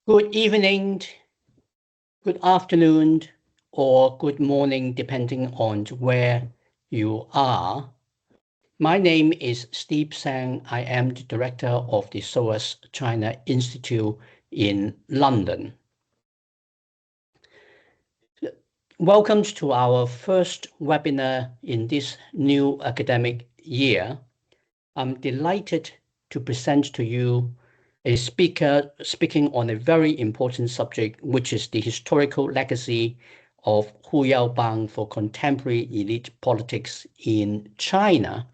Good evening, good afternoon, or good morning, depending on where you are. My name is Steve Sang. I am the director of the SOAS China Institute in London. Welcome to our first webinar in this new academic year. I'm delighted to present to you a speaker speaking on a very important subject, which is the historical legacy of Hu Yaobang for contemporary elite politics in China.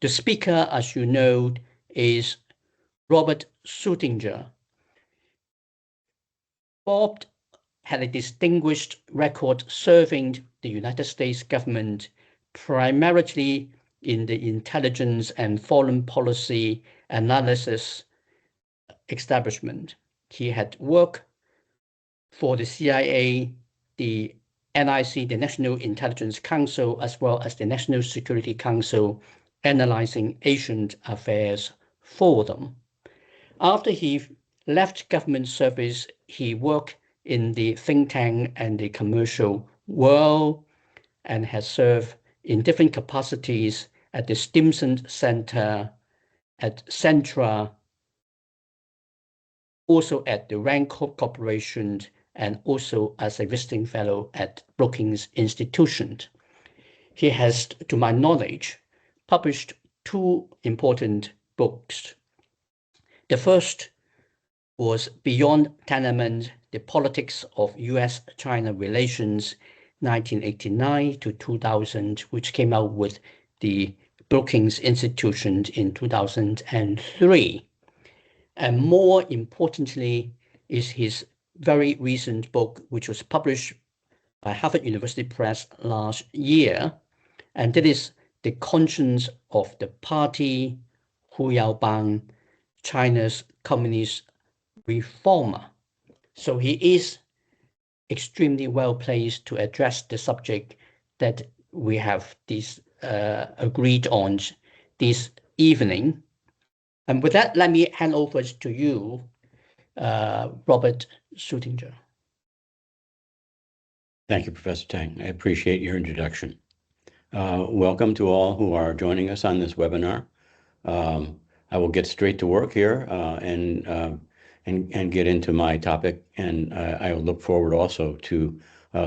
The speaker, as you know, is Robert Suettinger. Bob had a distinguished record serving the United States government, primarily in the intelligence and foreign policy analysis establishment. He had worked for the CIA, the NIC, the National Intelligence Council, as well as the National Security Council, analyzing Asian affairs for them. After he left government service, he worked in the think tank and the commercial world and has served in different capacities at the Stimson Center, at Centra, also at the Rand Corporation, and also as a visiting fellow at Brookings Institution. He has, to my knowledge, published two important books. The first was Beyond Tenement, The Politics of U.S.-China Relations, 1989 to 2000, which came out with the Brookings Institution in 2003. And more importantly is his very recent book, which was published by Harvard University Press last year, and that is The Conscience of the Party, Hu Yaobang, China's Communist Reformer. So he is extremely well placed to address the subject that we have agreed on this evening. And with that, let me hand over to you, Robert Suettinger. Thank you, Professor Tang. I appreciate your introduction. Welcome to all who are joining us on this webinar. I will get straight to work here and get into my topic, and I will look forward also to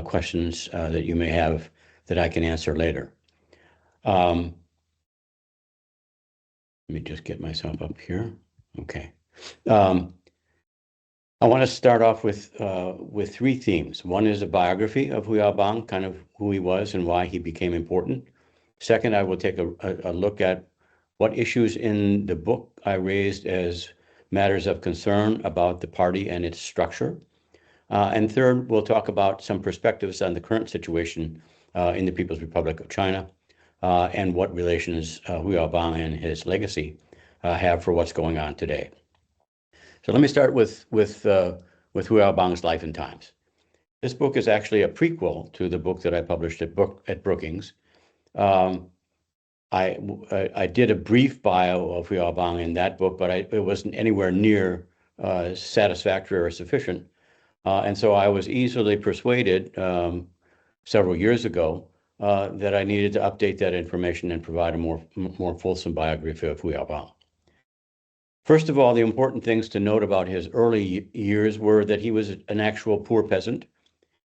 questions that you may have that I can answer later. Let me just get myself up here. Okay. I want to start off with three themes. One is a biography of Hu Yaobang, kind of who he was and why he became important. Second, I will take a look at what issues in the book I raised as matters of concern about the party and its structure. And third, we'll talk about some perspectives on the current situation in the People's Republic of China and what relations Hu Yaobang and his legacy have for what's going on today. So let me start with Hu Yaobang's Life and Times. This book is actually a prequel to the book that I published at Brookings. I did a brief bio of Hu Yaobang in that book, but it wasn't anywhere near satisfactory or sufficient. And so I was easily persuaded several years ago that I needed to update that information and provide a more fulsome biography of Hu Yaobang. First of all, the important things to note about his early years were that he was an actual poor peasant.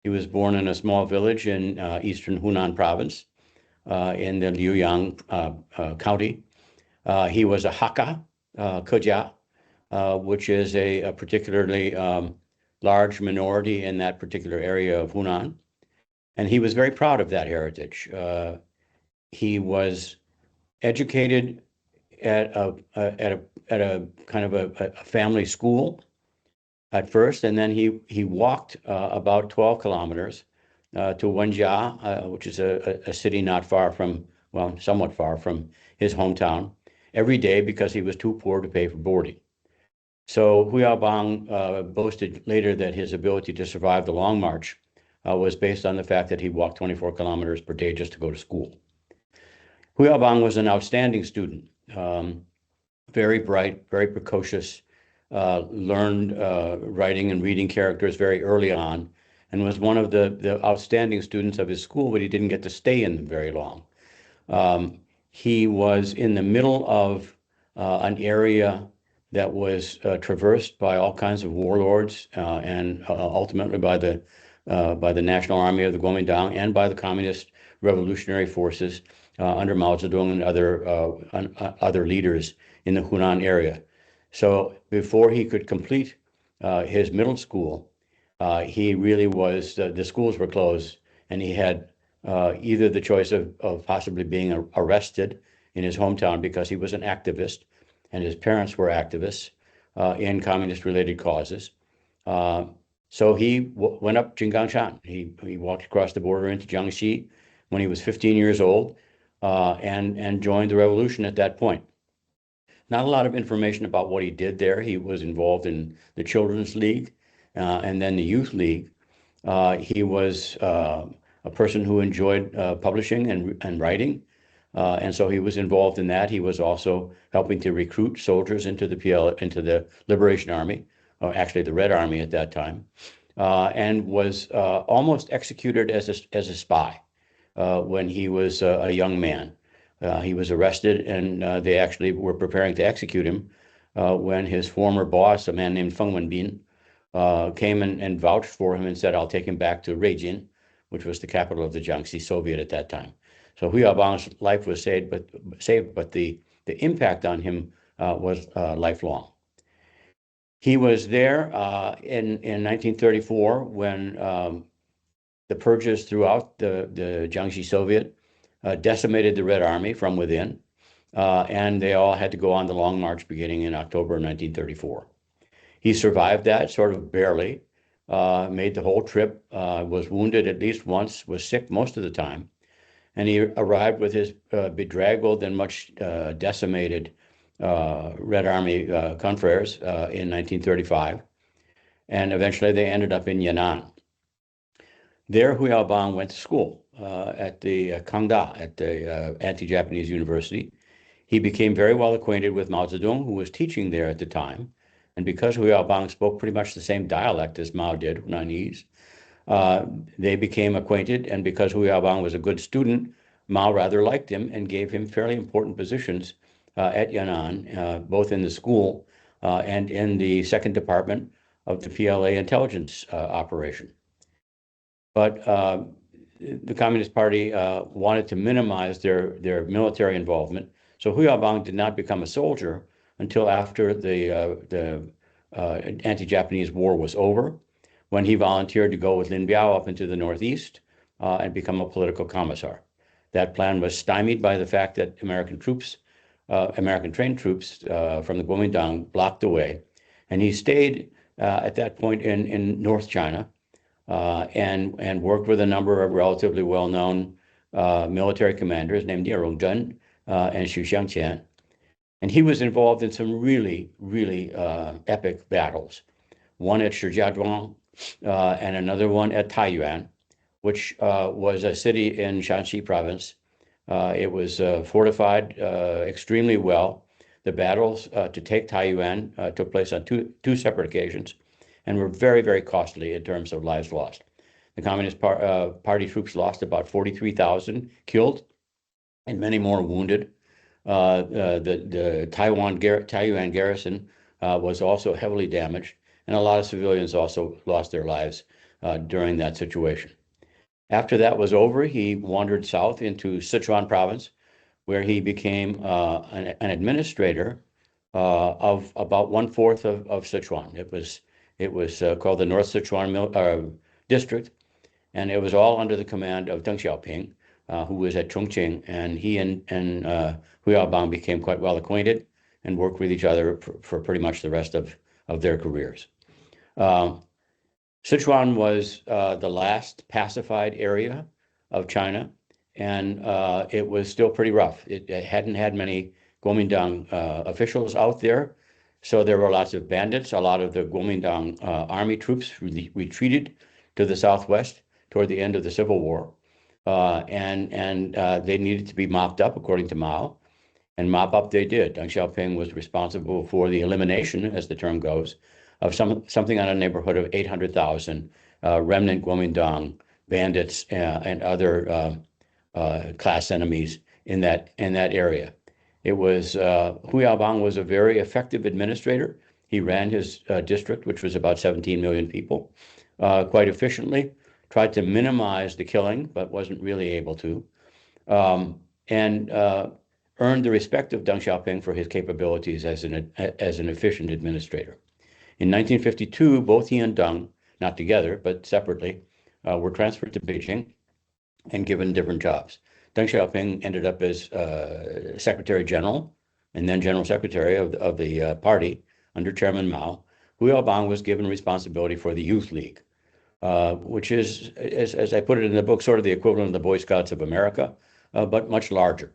He was born in a small village in eastern Hunan province in the Liuyang county. He was a Hakka, Kejia, which is a particularly large minority in that particular area of Hunan. And he was very proud of that heritage. He was educated at a kind of a family school at first, and then he walked about 12 kilometers to Wenjia, which is a city not far from, well, somewhat far from his hometown, every day because he was too poor to pay for boarding. So Hu Yaobang boasted later that his ability to survive the long march was based on the fact that he walked 24 kilometers per day just to go to school. Hu Yaobang was an outstanding student, very bright, very precocious, learned writing and reading characters very early on, and was one of the outstanding students of his school, but he didn't get to stay in them very long. He was in the middle of an area that was traversed by all kinds of warlords and ultimately by the National Army of the Kuomintang and by the Communist Revolutionary Forces under Mao Zedong and other leaders in the Hunan area. So before he could complete his middle school, he really was, the schools were closed, and he had either the choice of possibly being arrested in his hometown because he was an activist and his parents were activists in communist-related causes. So he went up Jinggangshan. He walked across the border into Jiangxi when he was 15 years old and joined the revolution at that point. Not a lot of information about what he did there. He was involved in the Children's League and then the Youth League. He was a person who enjoyed publishing and writing. And so he was involved in that. He was also helping to recruit soldiers into the Liberation Army, or actually the Red Army at that time, and was almost executed as a spy when he was a young man. He was arrested, and they actually were preparing to execute him when his former boss, a man named Feng Wenbin, came and vouched for him and said, "I'll take him back to Ruijin," which was the capital of the Jiangxi Soviet at that time. So Hu Yaobang's life was saved, but the impact on him was lifelong. He was there in 1934 when the purges throughout the Jiangxi Soviet decimated the Red Army from within, and they all had to go on the Long March beginning in October 1934. He survived that sort of barely, made the whole trip, was wounded at least once, was sick most of the time, and he arrived with his bedraggled and much decimated Red Army confreres in 1935, and eventually they ended up in Yan'an. There, Hu Yaobang went to school at the Kangda, at the anti-Japanese university. He became very well acquainted with Mao Zedong, who was teaching there at the time. And because Hu Yaobang spoke pretty much the same dialect as Mao did, Hunanese, they became acquainted. And because Hu Yaobang was a good student, Mao rather liked him and gave him fairly important positions at Yan'an, both in the school and in the second department of the PLA intelligence operation. But the Communist Party wanted to minimize their military involvement. So Hu Yaobang did not become a soldier until after the anti-Japanese war was over, when he volunteered to go with Lin Biao up into the Northeast and become a political commissar. That plan was stymied by the fact that American trained troops from the Kuomintang blocked the way. And he stayed at that point in North China and worked with a number of relatively well-known military commanders named Ye Rongzhen and Xu Xiangqian. And he was involved in some really, really epic battles. One at Shijiazhuang and another one at Taiyuan, which was a city in Shanxi province. It was fortified extremely well. The battles to take Taiyuan took place on two separate occasions and were very, very costly in terms of lives lost. The Communist Party troops lost about 43,000 killed and many more wounded. The Taiyuan garrison was also heavily damaged, and a lot of civilians also lost their lives during that situation. After that was over, he wandered south into Sichuan province, where he became an administrator of about 1/4 of Sichuan. It was called the North Sichuan district, and it was all under the command of Deng Xiaoping, who was at Chongqing, and he and Hu Yaobang became quite well acquainted and worked with each other for pretty much the rest of their careers. Sichuan was the last pacified area of China, and it was still pretty rough. It hadn't had many Kuomintang officials out there, so there were lots of bandits. A lot of the Kuomintang army troops retreated to the southwest toward the end of the Civil War, and they needed to be mopped up, according to Mao. and mop up they did. Deng Xiaoping was responsible for the elimination, as the term goes, of something on a neighborhood of 800,000 remnant Kuomintang bandits and other class enemies in that area. It was Hu Yaobang was a very effective administrator. He ran his district, which was about 17 million people, quite efficiently. Tried to minimize the killing, but wasn't really able to, and earned the respect of Deng Xiaoping for his capabilities as an efficient administrator. In 1952, both he and Deng, not together but separately, were transferred to Beijing and given different jobs. Deng Xiaoping ended up as Secretary General and then General Secretary of the party under Chairman Mao. Hu Yaobang was given responsibility for the Youth League, which is, as I put it in the book, sort of the equivalent of the Boy Scouts of America, but much larger.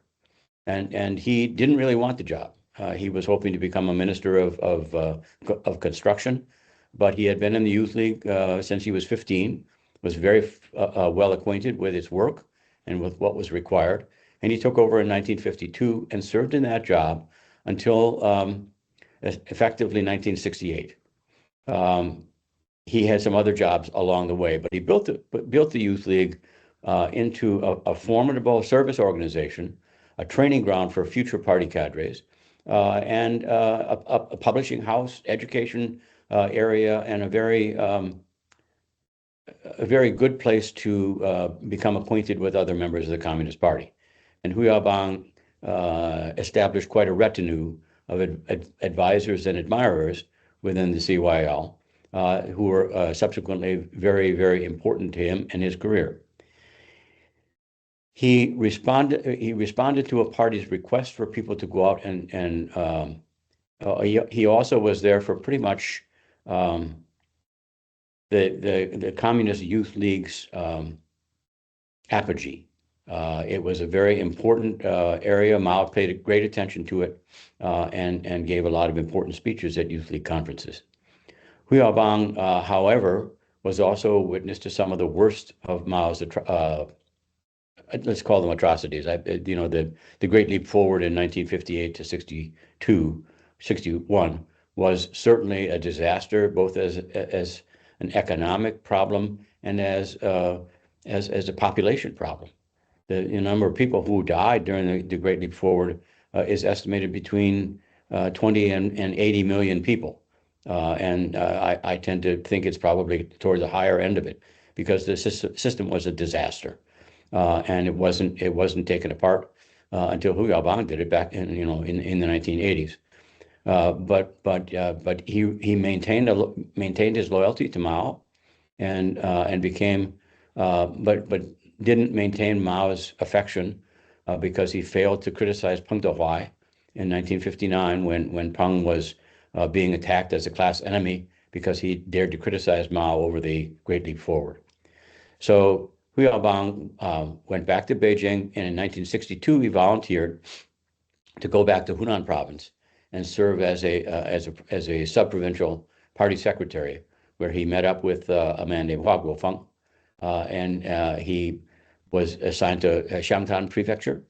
And he didn't really want the job. He was hoping to become a minister of construction, but he had been in the Youth League since he was 15, was very well acquainted with its work and with what was required. And he took over in 1952 and served in that job until effectively 1968. He had some other jobs along the way, but he built the Youth League into a formidable service organization, a training ground for future party cadres, and a publishing house, education area, and a very good place to become acquainted with other members of the Communist Party. And Hu Yaobang established quite a retinue of advisors and admirers within the CYL, who were subsequently very, very important to him and his career. He responded to a party's request for people to go out and he also was there for pretty much the Communist Youth League's apogee. It was a very important area. Mao paid great attention to it and gave a lot of important speeches at Youth League conferences. Hu Yaobang, however, was also a witness to some of the worst of Mao's, let's call them atrocities. The Great Leap Forward in 1958 to 61 was certainly a disaster, both as an economic problem and as a population problem. The number of people who died during the Great Leap Forward is estimated between 20 and 80 million people. And I tend to think it's probably toward the higher end of it because the system was a disaster. And it wasn't taken apart until Hu Yaobang did it back in the 1980s. But he maintained his loyalty to Mao, and became but didn't maintain Mao's affection because he failed to criticize Peng Dehuai in 1959 when Peng was being attacked as a class enemy because he dared to criticize Mao over the Great Leap Forward. So Hu Yaobang went back to Beijing, and in 1962 he volunteered to go back to Hunan province and serve as a sub-provincial party secretary, where he met up with a man named Hua Guofeng, and he was assigned to Xiangtan Prefecture,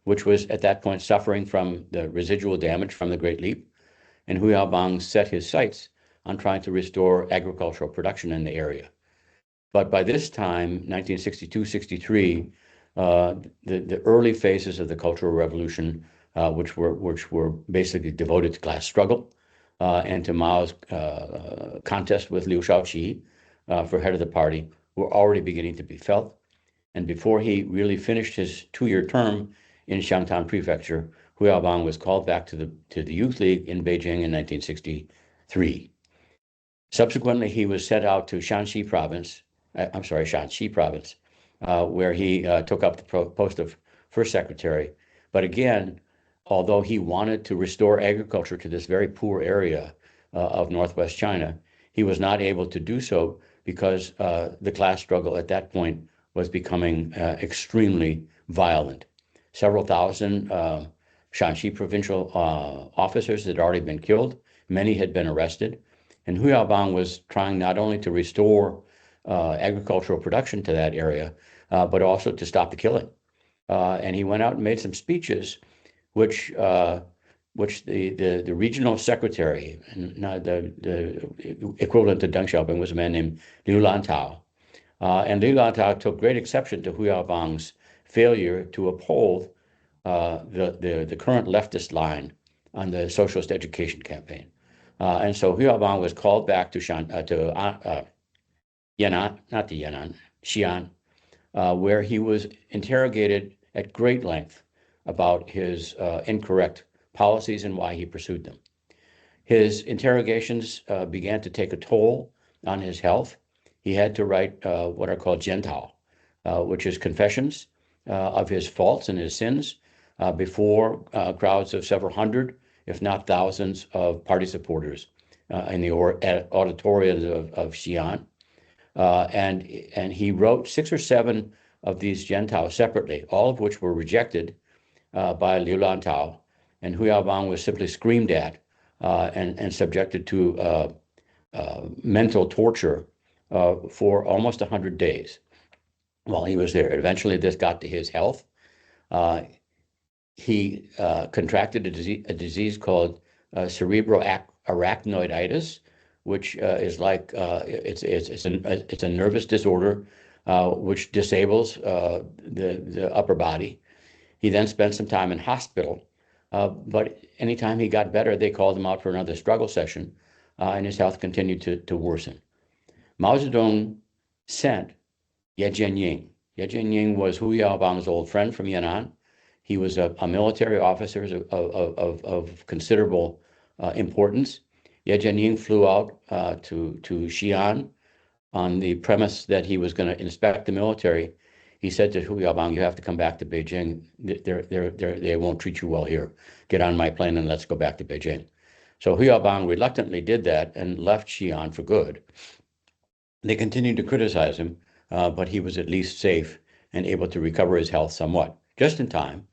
which was at that point suffering from the residual damage from the Great Leap. And Hu Yaobang set his sights on trying to restore agricultural production in the area. But by this time, 1962-63, the early phases of the Cultural Revolution, which were basically devoted to class struggle and to Mao's contest with Liu Shaoqi for head of the party, were already beginning to be felt. And before he really finished his 2-year term in Xiangtan Prefecture, Hu Yaobang was called back to the Youth League in Beijing in 1963. Subsequently, he was sent out to Shanxi Province, where he took up the post of first secretary. But again, although he wanted to restore agriculture to this very poor area of northwest China, he was not able to do so because the class struggle at that point was becoming extremely violent. Several thousand Shanxi provincial officers had already been killed. Many had been arrested. And Hu Yaobang was trying not only to restore agricultural production to that area, but also to stop the killing. And he went out and made some speeches which the regional secretary, and the equivalent to Deng Xiaoping, was a man named Liu Lantao. And Liu Lantao took great exception to Hu Yaobang's failure to uphold the current leftist line on the socialist education campaign. And so Hu Yaobang was called back to Yan'an, not the Yan'an, Xi'an, where he was interrogated at great length about his incorrect policies and why he pursued them. His interrogations began to take a toll on his health. He had to write what are called Jiantao, which is confessions of his faults and his sins before crowds of several hundred, if not thousands, of party supporters in the auditoriums of Xi'an. And he wrote 6 or 7 of these Jiantao separately, all of which were rejected by Liu Lantao. And Hu Yaobang was simply screamed at and subjected to mental torture for almost 100 days while he was there. Eventually, this got to his health. He contracted a disease called cerebroarachnoiditis, which is like it's a nervous disorder which disables the upper body. He then spent some time in hospital, but anytime he got better, they called him out for another struggle session, and his health continued to worsen. Mao Zedong sent Ye Jianying. Ye Jianying was Hu Yaobang's old friend from Yan'an. He was a military officer of considerable importance. Ye Jianying flew out to Xi'an on the premise that he was going to inspect the military. He said to Hu Yaobang, "You have to come back to Beijing. They won't treat you well here. Get on my plane and let's go back to Beijing." So Hu Yaobang reluctantly did that and left Xi'an for good. They continued to criticize him, but he was at least safe and able to recover his health somewhat, just in time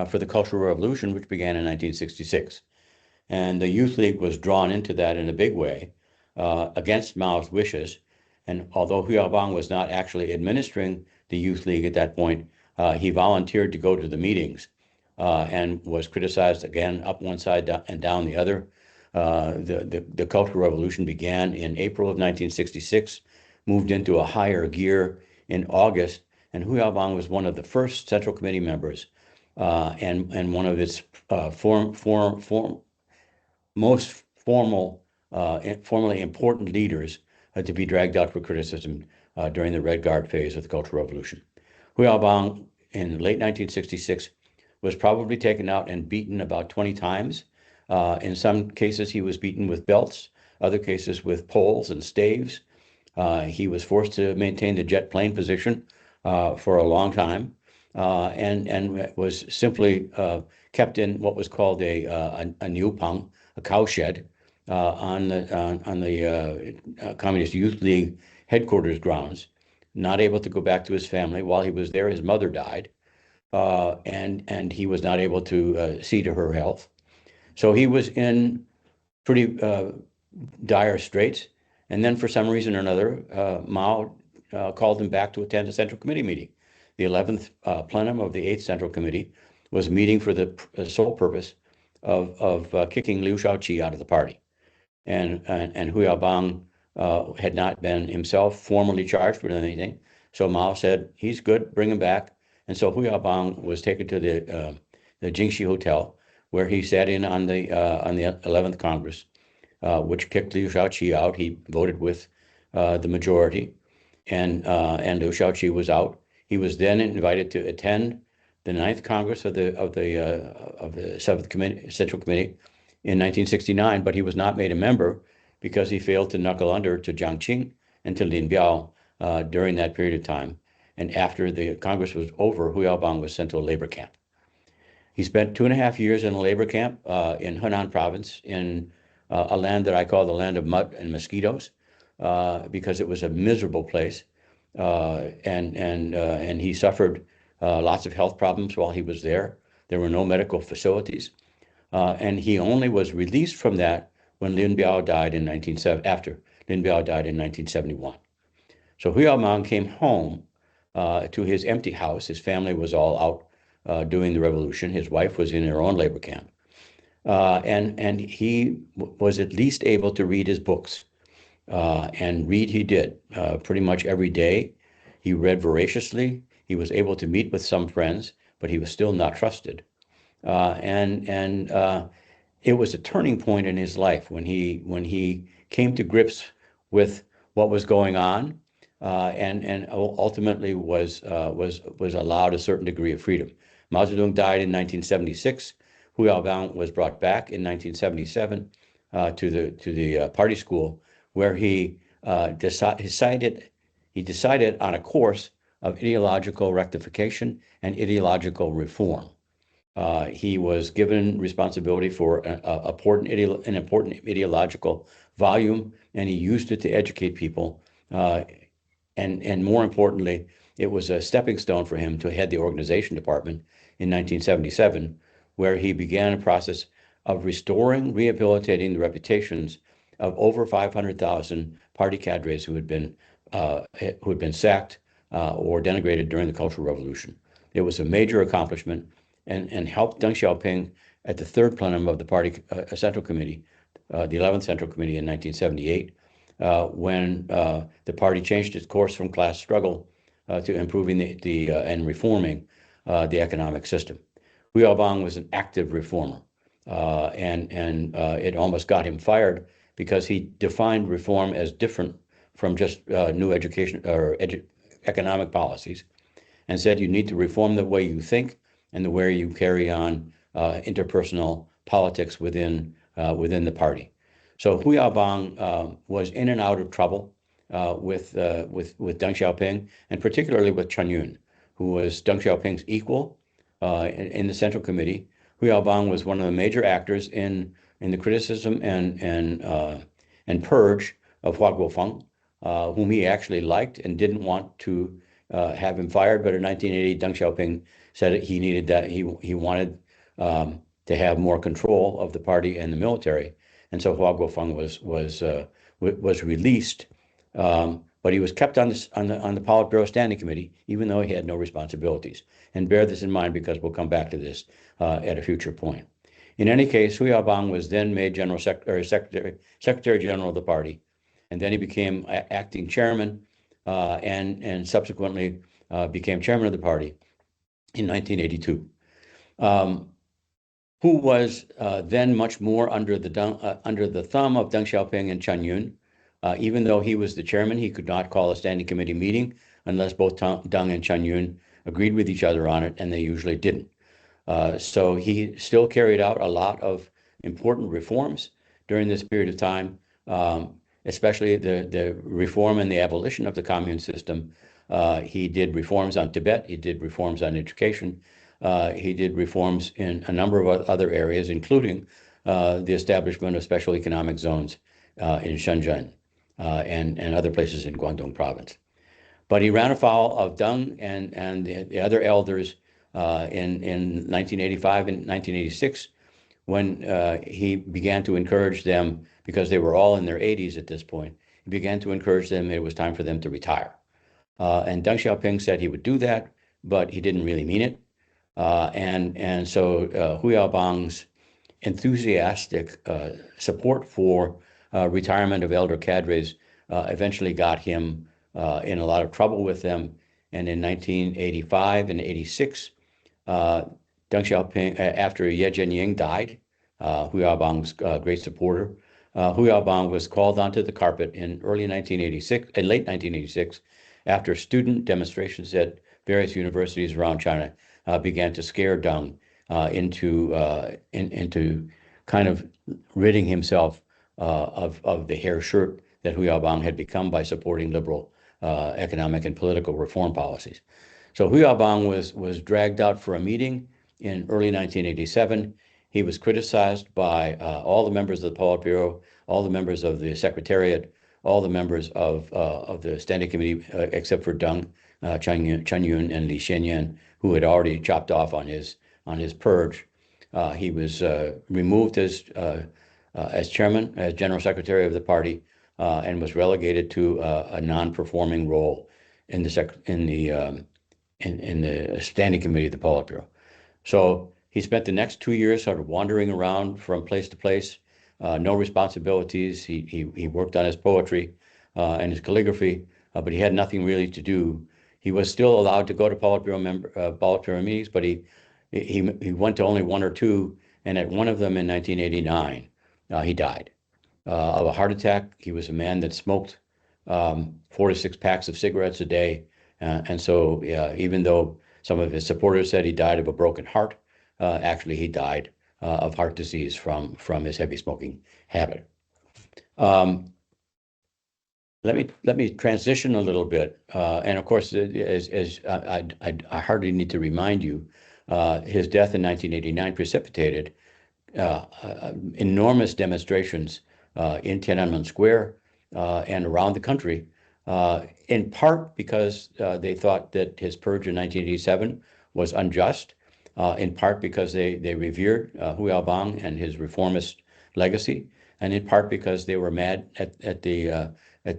for the Cultural Revolution, which began in 1966. And the Youth League was drawn into that in a big way against Mao's wishes. And although Hu Yaobang was not actually administering the Youth League at that point, he volunteered to go to the meetings and was criticized again up one side and down the other. The Cultural Revolution began in April of 1966, moved into a higher gear in August, and Hu Yaobang was one of the first Central Committee members and one of its most formally important leaders to be dragged out for criticism during the Red Guard phase of the Cultural Revolution. Hu Yaobang in late 1966 was probably taken out and beaten about 20 times. In some cases, he was beaten with belts, other cases with poles and staves. He was forced to maintain the jet plane position for a long time and was simply kept in what was called a niupang, a cowshed, on the Communist Youth League headquarters grounds, not able to go back to his family. While he was there, his mother died, and he was not able to see to her health. So he was in pretty dire straits. And then for some reason or another, Mao called him back to attend a Central Committee meeting. The 11th Plenum of the 8th Central Committee was meeting for the sole purpose of kicking Liu Shaoqi out of the party. And Hu Yaobang had not been himself formally charged with anything. So Mao said, "He's good, bring him back." And so Hu Yaobang was taken to the Jingxi Hotel, where he sat in on the 11th Congress, which kicked Liu Shaoqi out. He voted with the majority, and Liu Shaoqi was out. He was then invited to attend the 9th Congress of the 7th Committee, Central Committee in 1969, but he was not made a member because he failed to knuckle under to Jiang Qing and to Lin Biao during that period of time. And after the Congress was over, Hu Yaobang was sent to a labor camp. He spent 2.5 years in a labor camp in Henan province in a land that I call the land of mud and mosquitoes because it was a miserable place. And he suffered lots of health problems while he was there. There were no medical facilities. And he only was released from that when Lin Biao died after Lin Biao died in 1971. So Hu Yaobang came home to his empty house. His family was all out during the revolution. His wife was in her own labor camp. And he was at least able to read his books. And read he did pretty much every day. He read voraciously. He was able to meet with some friends, but he was still not trusted. And it was a turning point in his life when he came to grips with what was going on, and ultimately was allowed a certain degree of freedom. Mao Zedong died in 1976. Hu Yaobang was brought back in 1977 to the party school, where he decided on a course of ideological rectification and ideological reform. He was given responsibility for an important ideological volume, and he used it to educate people. And more importantly, it was a stepping stone for him to head the organization department in 1977, where he began a process of rehabilitating the reputations of over 500,000 party cadres who had been sacked or denigrated during the Cultural Revolution. It was a major accomplishment, and helped Deng Xiaoping at the third plenum of the party Central Committee, the 11th Central Committee in 1978, when the party changed its course from class struggle to improving and reforming the economic system. Hu Yaobang was an active reformer, and it almost got him fired because he defined reform as different from just new education or economic policies, and said you need to reform the way you think and the way you carry on interpersonal politics within the party. So Hu Yaobang was in and out of trouble with Deng Xiaoping, and particularly with Chen Yun, who was Deng Xiaoping's equal in the Central Committee. Hu Yaobang was one of the major actors in the criticism and purge of Hua Guofeng, whom he actually liked and didn't want to have him fired. But in 1980, Deng Xiaoping said he needed that. He wanted to have more control of the party and the military, and so Hua Guofeng was released. But he was kept on the Politburo Standing Committee, even though he had no responsibilities. And bear this in mind, because we'll come back to this at a future point. In any case, Hu Yaobang was then made Secretary General of the party, and then he became acting chairman, and subsequently became chairman of the party in 1982. Who was then much more under the thumb of Deng Xiaoping and Chen Yun. Even though he was the chairman, he could not call a standing committee meeting unless both Deng and Chen Yun agreed with each other on it, and they usually didn't. So he still carried out a lot of important reforms during this period of time, especially the reform and the abolition of the commune system. He did reforms on Tibet. He did reforms on education. He did reforms in a number of other areas, including the establishment of special economic zones in Shenzhen and other places in Guangdong province. But he ran afoul of Deng and the other elders in 1985 and 1986, when he began to encourage them, because they were all in their 80s at this point. He began to encourage them it was time for them to retire. And Deng Xiaoping said he would do that, but he didn't really mean it. And so Hu Yaobang's enthusiastic support for retirement of elder cadres eventually got him in a lot of trouble with them. And in 1985 and 86, Deng Xiaoping, after Ye Jianying died, Hu Yaobang's great supporter, Hu Yaobang was called onto the carpet in late 1986, after student demonstrations at various universities around China began to scare Deng into kind of ridding himself of the hair shirt that Hu Yaobang had become by supporting liberal economic and political reform policies. So Hu Yaobang was dragged out for a meeting in early 1987. He was criticized by all the members of the Politburo, all the members of the Secretariat, all the members of the Standing Committee, except for Deng, Chen Yun, and Li Xianyan, who had already chopped off on his purge. He was removed as chairman, as general secretary of the party, and was relegated to a non-performing role in the Standing Committee of the Politburo. So he spent the next 2 years sort of wandering around from place to place, no responsibilities. He worked on his poetry and his calligraphy, but he had nothing really to do. He was still allowed to go to Politburo meetings, but he went to only one or two, and at one of them in 1989, he died of a heart attack. He was a man that smoked 4 to 6 packs of cigarettes a day, and so even though some of his supporters said he died of a broken heart, actually he died of heart disease from his heavy smoking habit. Let me transition a little bit, and of course, as I hardly need to remind you, his death in 1989 precipitated enormous demonstrations in Tiananmen Square and around the country, in part because they thought that his purge in 1987 was unjust, in part because they revered Hu Yaobang and his reformist legacy, and in part because they were mad at the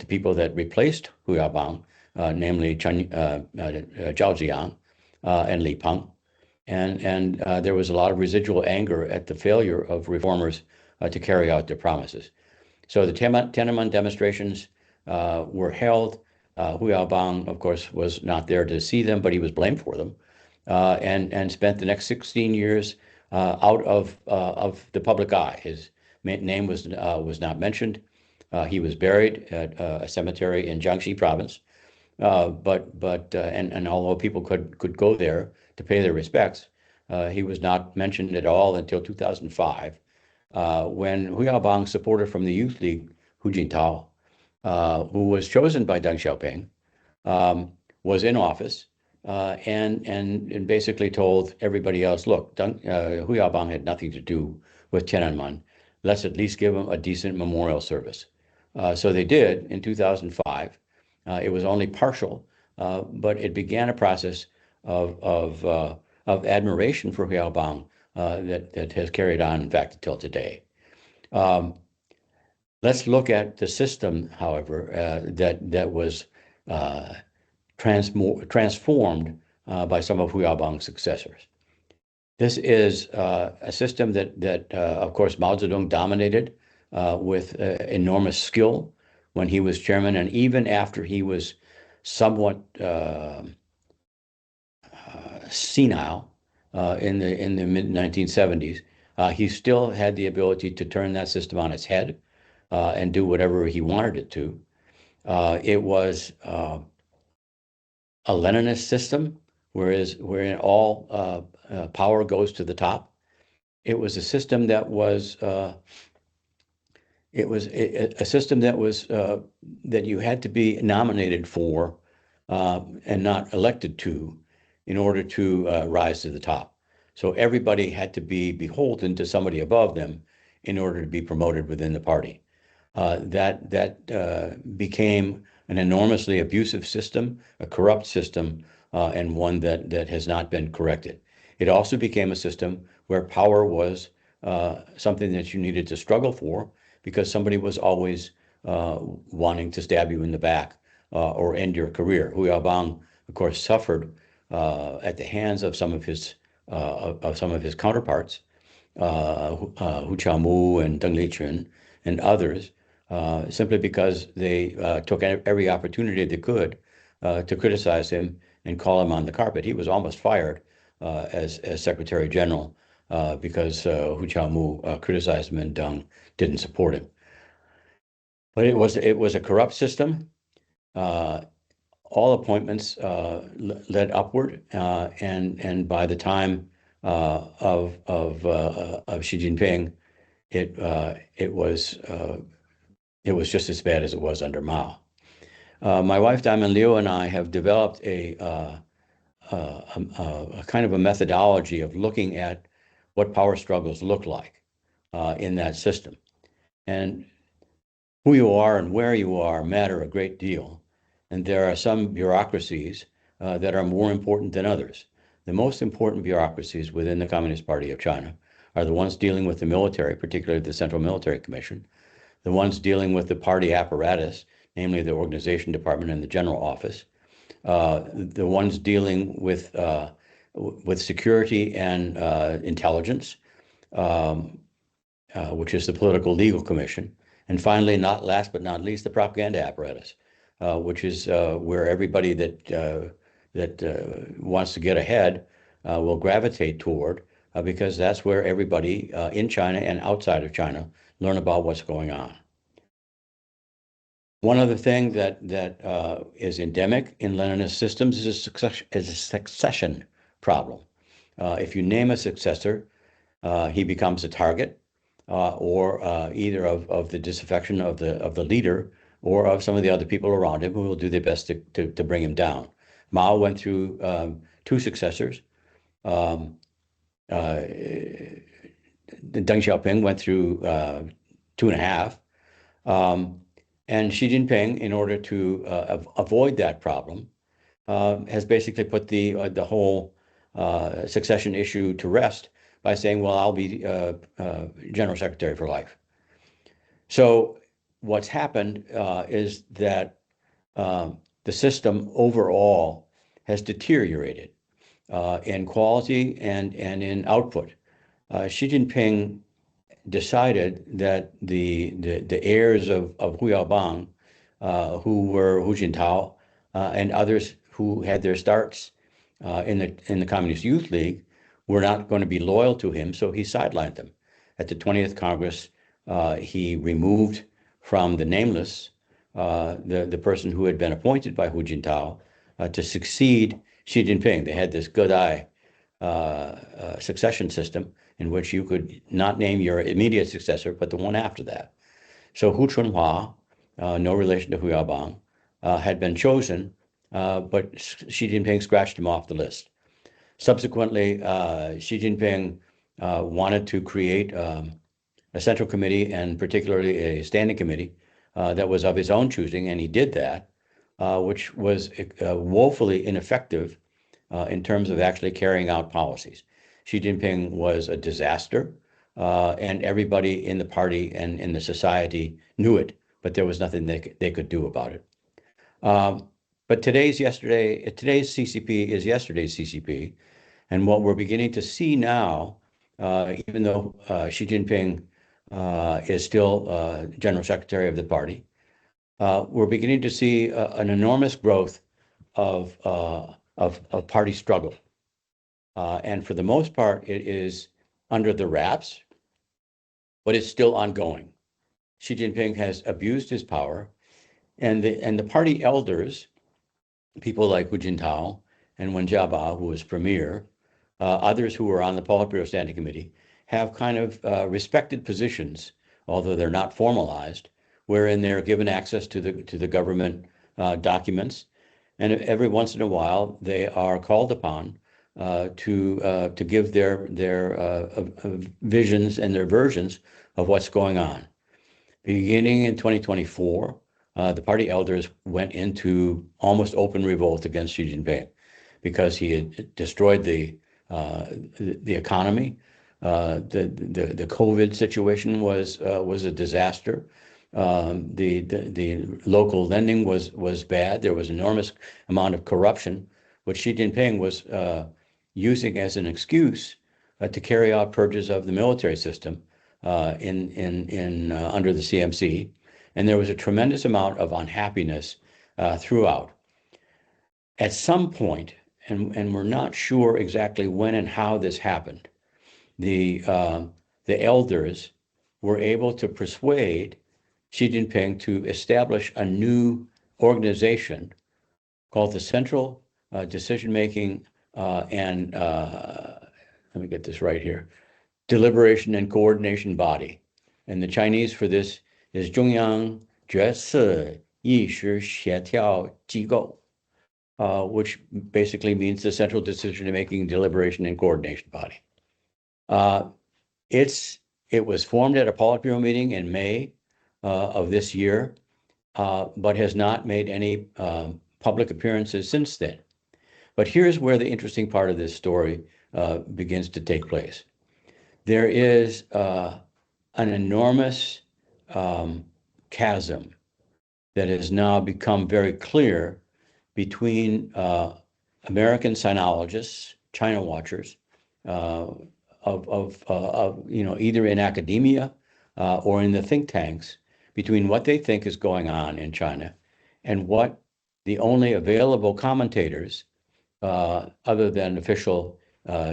people that replaced Hu Yaobang, namely Zhao Ziyang and Li Peng. And there was a lot of residual anger at the failure of reformers to carry out their promises. So the Tiananmen demonstrations were held. Hu Yaobang, of course, was not there to see them, but he was blamed for them, and spent the next 16 years out of the public eye. His name was not mentioned. He was buried at a cemetery in Jiangxi province. And although people could go there to pay their respects, he was not mentioned at all until 2005, when Hu Yaobang's supporter from the Youth League, Hu Jintao, who was chosen by Deng Xiaoping, was in office and basically told everybody else, look, Hu Yaobang had nothing to do with Tiananmen. Let's at least give him a decent memorial service. So they did in 2005. It was only partial, but it began a process of admiration for Hu Yaobang that has carried on, in fact, until today. Let's look at the system, however, that was transformed by some of Hu Yaobang's successors. This is a system that of course, Mao Zedong dominated with enormous skill when he was chairman, and even after he was somewhat senile in the mid 1970s, he still had the ability to turn that system on its head and do whatever he wanted it to. It was a Leninist system, wherein all power goes to the top. It was a system that was a system that you had to be nominated for and not elected to in order to rise to the top. So everybody had to be beholden to somebody above them in order to be promoted within the party. That became an enormously abusive system, a corrupt system, and one that has not been corrected. It also became a system where power was something that you needed to struggle for, because somebody was always wanting to stab you in the back or end your career. Hu Yaobang, of course, suffered at the hands of some of his counterparts, Hu Qiaomu and Deng Liqun and others, simply because they took every opportunity they could to criticize him and call him on the carpet. He was almost fired as Secretary General because Hu Qiaomu criticized him and Deng didn't support him. But it was a corrupt system. All appointments led upward, and by the time of Xi Jinping, it was just as bad as it was under Mao. My wife Diamond Liu and I have developed a kind of a methodology of looking at what power struggles look like in that system, and who you are and where you are matter a great deal. And there are some bureaucracies that are more important than others. The most important bureaucracies within the Communist Party of China are the ones dealing with the military, particularly the Central Military Commission, the ones dealing with the party apparatus, namely the Organization Department and the General Office, the ones dealing with with security and intelligence, which is the Political Legal Commission. And finally, not last but not least, the propaganda apparatus, which is where everybody that wants to get ahead will gravitate toward, because that's where everybody in China and outside of China learn about what's going on. One other thing that is endemic in Leninist systems is a succession problem. If you name a successor, he becomes a target, or either of the disaffection of the leader or of some of the other people around him who will do their best to bring him down. Mao went through two successors. Deng Xiaoping went through 2.5. And Xi Jinping, in order to avoid that problem, has basically put the whole succession issue to rest by saying, well, I'll be General Secretary for life. So what's happened is that the system overall has deteriorated in quality and in output. Xi Jinping decided that the heirs of Hu Yaobang, who were Hu Jintao and others who had their starts in the Communist Youth League, were not going to be loyal to him, so he sidelined them. At the 20th Congress, he removed from the nameless the person who had been appointed by Hu Jintao to succeed Xi Jinping. They had this good eye succession system in which you could not name your immediate successor, but the one after that. So Hu Chunhua, no relation to Hu Yaobang, had been chosen, but Xi Jinping scratched him off the list. Subsequently, Xi Jinping wanted to create a central committee, and particularly a standing committee that was of his own choosing, and he did that, which was woefully ineffective in terms of actually carrying out policies. Xi Jinping was a disaster, and everybody in the party and in the society knew it, but there was nothing they could do about it. But today's CCP is yesterday's CCP, and what we're beginning to see now, even though Xi Jinping is still General Secretary of the party, we're beginning to see an enormous growth of party struggle. And for the most part, it is under the wraps, but it's still ongoing. Xi Jinping has abused his power, and the party elders, people like Hu Jintao and Wen Jiaba, who was premier, others who were on the Politburo Standing Committee, have kind of respected positions, although they're not formalized, wherein they're given access to the government documents, and every once in a while they are called upon to give their visions and their versions of what's going on. Beginning in 2024, the party elders went into almost open revolt against Xi Jinping because he had destroyed the economy. The COVID situation was a disaster. The local lending was bad. There was enormous amount of corruption, which Xi Jinping was using as an excuse to carry out purges of the military system under the CMC, and there was a tremendous amount of unhappiness throughout. At some point, and we're not sure exactly when and how this happened, the elders were able to persuade Xi Jinping to establish a new organization called the Central Decision-Making and let me get this right here, Deliberation and Coordination Body. And the Chinese for this is 中央决策意识协调机构, which basically means the Central Decision-Making, Deliberation and Coordination Body. It was formed at a Politburo meeting in May of this year, but has not made any public appearances since then. But here's where the interesting part of this story begins to take place. There is an enormous chasm that has now become very clear between American sinologists, China watchers either in academia or in the think tanks between what they think is going on in China and what the only available commentators, other than official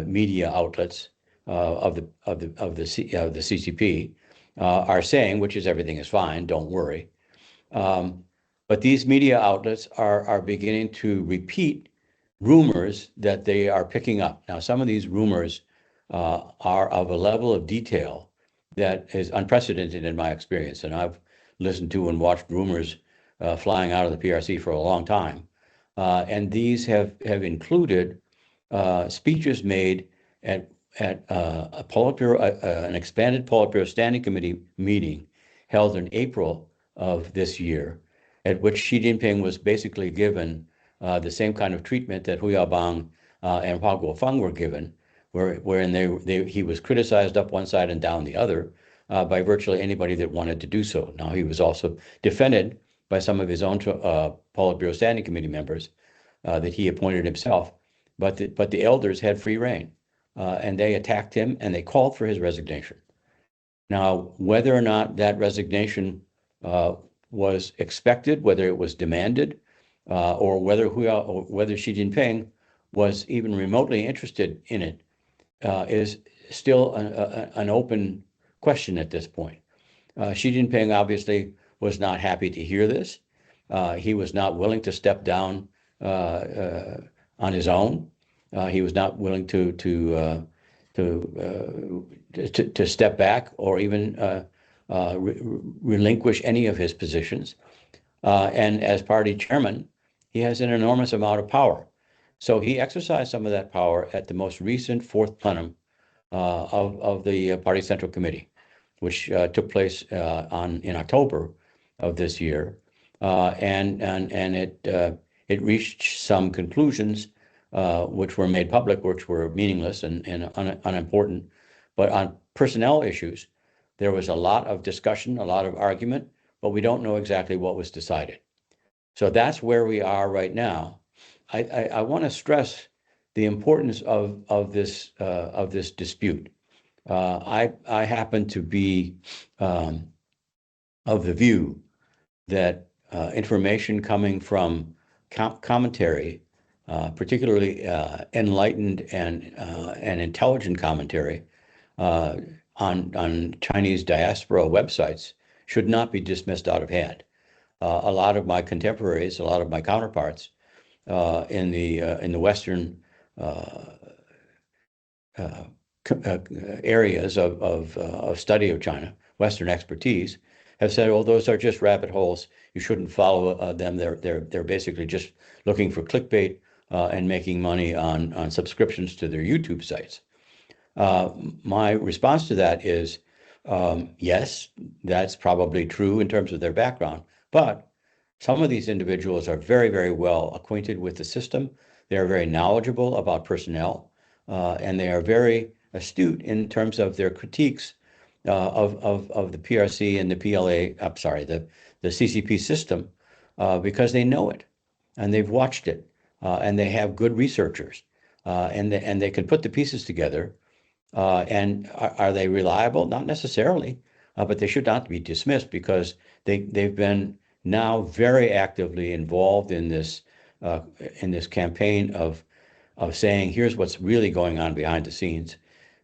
media outlets of the CCP, are saying, which is everything is fine, don't worry. But these media outlets are beginning to repeat rumors that they are picking up. Now, some of these rumors are of a level of detail that is unprecedented in my experience. And I've listened to and watched rumors flying out of the PRC for a long time. And these have included speeches made at a Politburo, an expanded Politburo Standing Committee meeting held in April of this year, at which Xi Jinping was basically given the same kind of treatment that Hu Yaobang and Hua Guofeng were given, wherein he was criticized up one side and down the other by virtually anybody that wanted to do so. Now, he was also defended by some of his own Politburo Standing Committee members that he appointed himself, but the elders had free rein, and they attacked him and they called for his resignation. Now, whether or not that resignation was expected, whether it was demanded, or whether Xi Jinping was even remotely interested in it, is still an open question at this point. Xi Jinping obviously was not happy to hear this. He was not willing to step down on his own. He was not willing to step back or even relinquish any of his positions. And as party chairman, he has an enormous amount of power. So he exercised some of that power at the most recent fourth plenum of the Party Central Committee, which took place in October of this year, and it reached some conclusions which were made public, which were meaningless and unimportant. But on personnel issues, there was a lot of discussion, a lot of argument, but we don't know exactly what was decided. So that's where we are right now. I want to stress the importance of this dispute. I happen to be of the view that information coming from commentary, particularly enlightened and intelligent commentary on Chinese diaspora websites, should not be dismissed out of hand. A lot of my contemporaries, a lot of my counterparts in the Western areas of study of China, Western expertise, have said, "Oh, those are just rabbit holes. You shouldn't follow them. They're basically just looking for clickbait and making money on subscriptions to their YouTube sites." My response to that is, yes, that's probably true in terms of their background, but some of these individuals are very, very well acquainted with the system. They are very knowledgeable about personnel, and they are very astute in terms of their critiques of the PRC and the PLA, I'm sorry, the CCP system, because they know it and they've watched it, and they have good researchers, and they can put the pieces together. And are they reliable? Not necessarily, but they should not be dismissed because they've been now very actively involved in this campaign of saying, here's what's really going on behind the scenes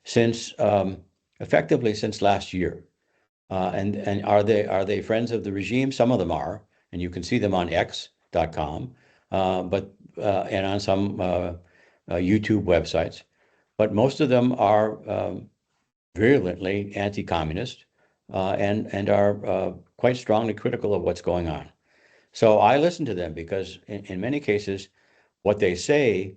since effectively since last year. And are they friends of the regime? Some of them are, and you can see them on X.com, but and on some YouTube websites. But most of them are virulently anti-communist and are quite strongly critical of what's going on. So I listen to them because in many cases, what they say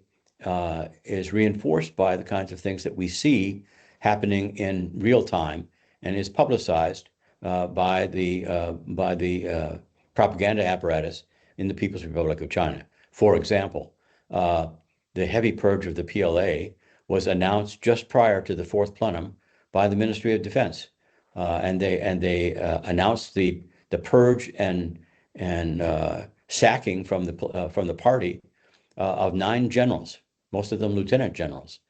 is reinforced by the kinds of things that we see happening in real time and is publicized by the propaganda apparatus in the People's Republic of China. For example, the heavy purge of the PLA was announced just prior to the fourth plenum by the Ministry of Defense, and they announced the purge and sacking from the party of 9 generals, most of them lieutenant generals,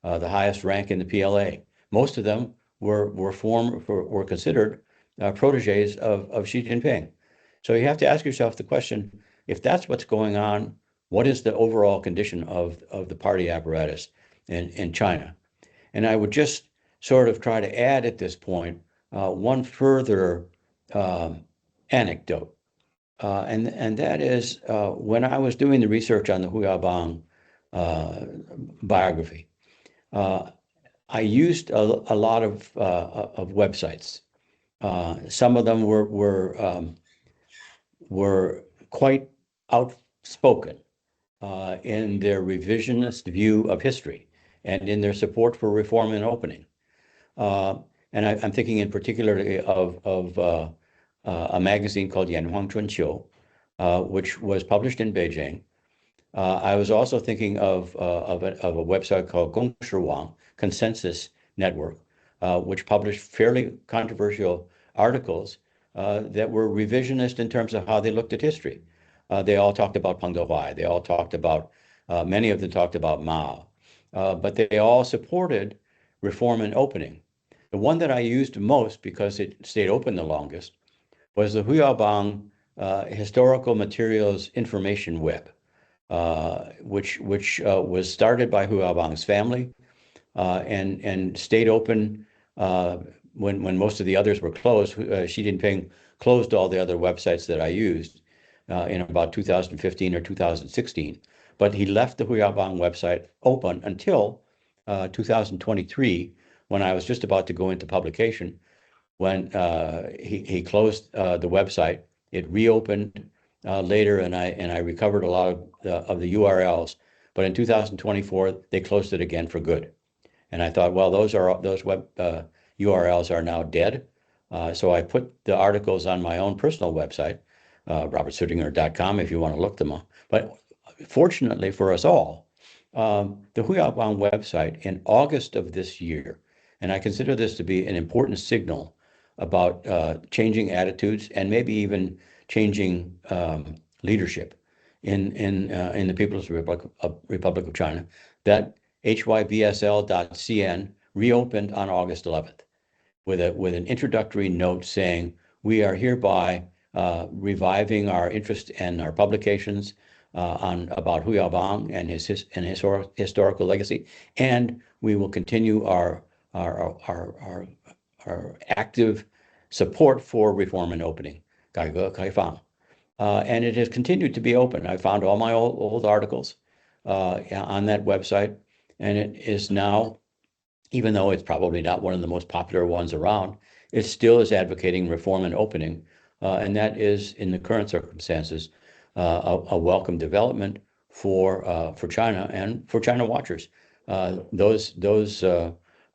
the highest rank in the PLA. Most of them were considered proteges of Xi Jinping. So you have to ask yourself the question, if that's what's going on, what is the overall condition of the party apparatus in China? And I would just sort of try to add at this point one further anecdote. And that is when I was doing the research on the Hu Yaobang biography, I used a lot of websites. Some of them were quite outspoken in their revisionist view of history and in their support for reform and opening. And I'm thinking in particular of a magazine called Yanhuang Chunqiu, which was published in Beijing. I was also thinking of a website called Gongshi Wang, Consensus Network, which published fairly controversial articles that were revisionist in terms of how they looked at history. They all talked about Peng Dehuai. They all talked about, many of them talked about Mao, but they all supported reform and opening. The one that I used most because it stayed open the longest was the Hu Yaobang Historical Materials Information Web, which was started by Hu Yaobang's family and stayed open when most of the others were closed. Xi Jinping closed all the other websites that I used in about 2015 or 2016. But he left the Hu Yaobang website open until 2023, when I was just about to go into publication, when he closed the website. It reopened later, and I recovered a lot of the URLs. But in 2024, they closed it again for good. And I thought, well, those web URLs are now dead. So I put the articles on my own personal website, robertsuettinger.com, if you want to look them up. But fortunately for us all, the Hu Yaobang website in August of this year, and I consider this to be an important signal about changing attitudes and maybe even changing leadership in the People's Republic of China, that hybsl.cn reopened on August 11th with an introductory note saying, we are hereby reviving our interest and our publications about Hu Yaobang and his historical legacy, and we will continue our active support for reform and opening, 改革开放. And it has continued to be open. I found all my old articles on that website, and it is now, even though it's probably not one of the most popular ones around, it still is advocating reform and opening. And that is, in the current circumstances, a welcome development for China and for China watchers. Those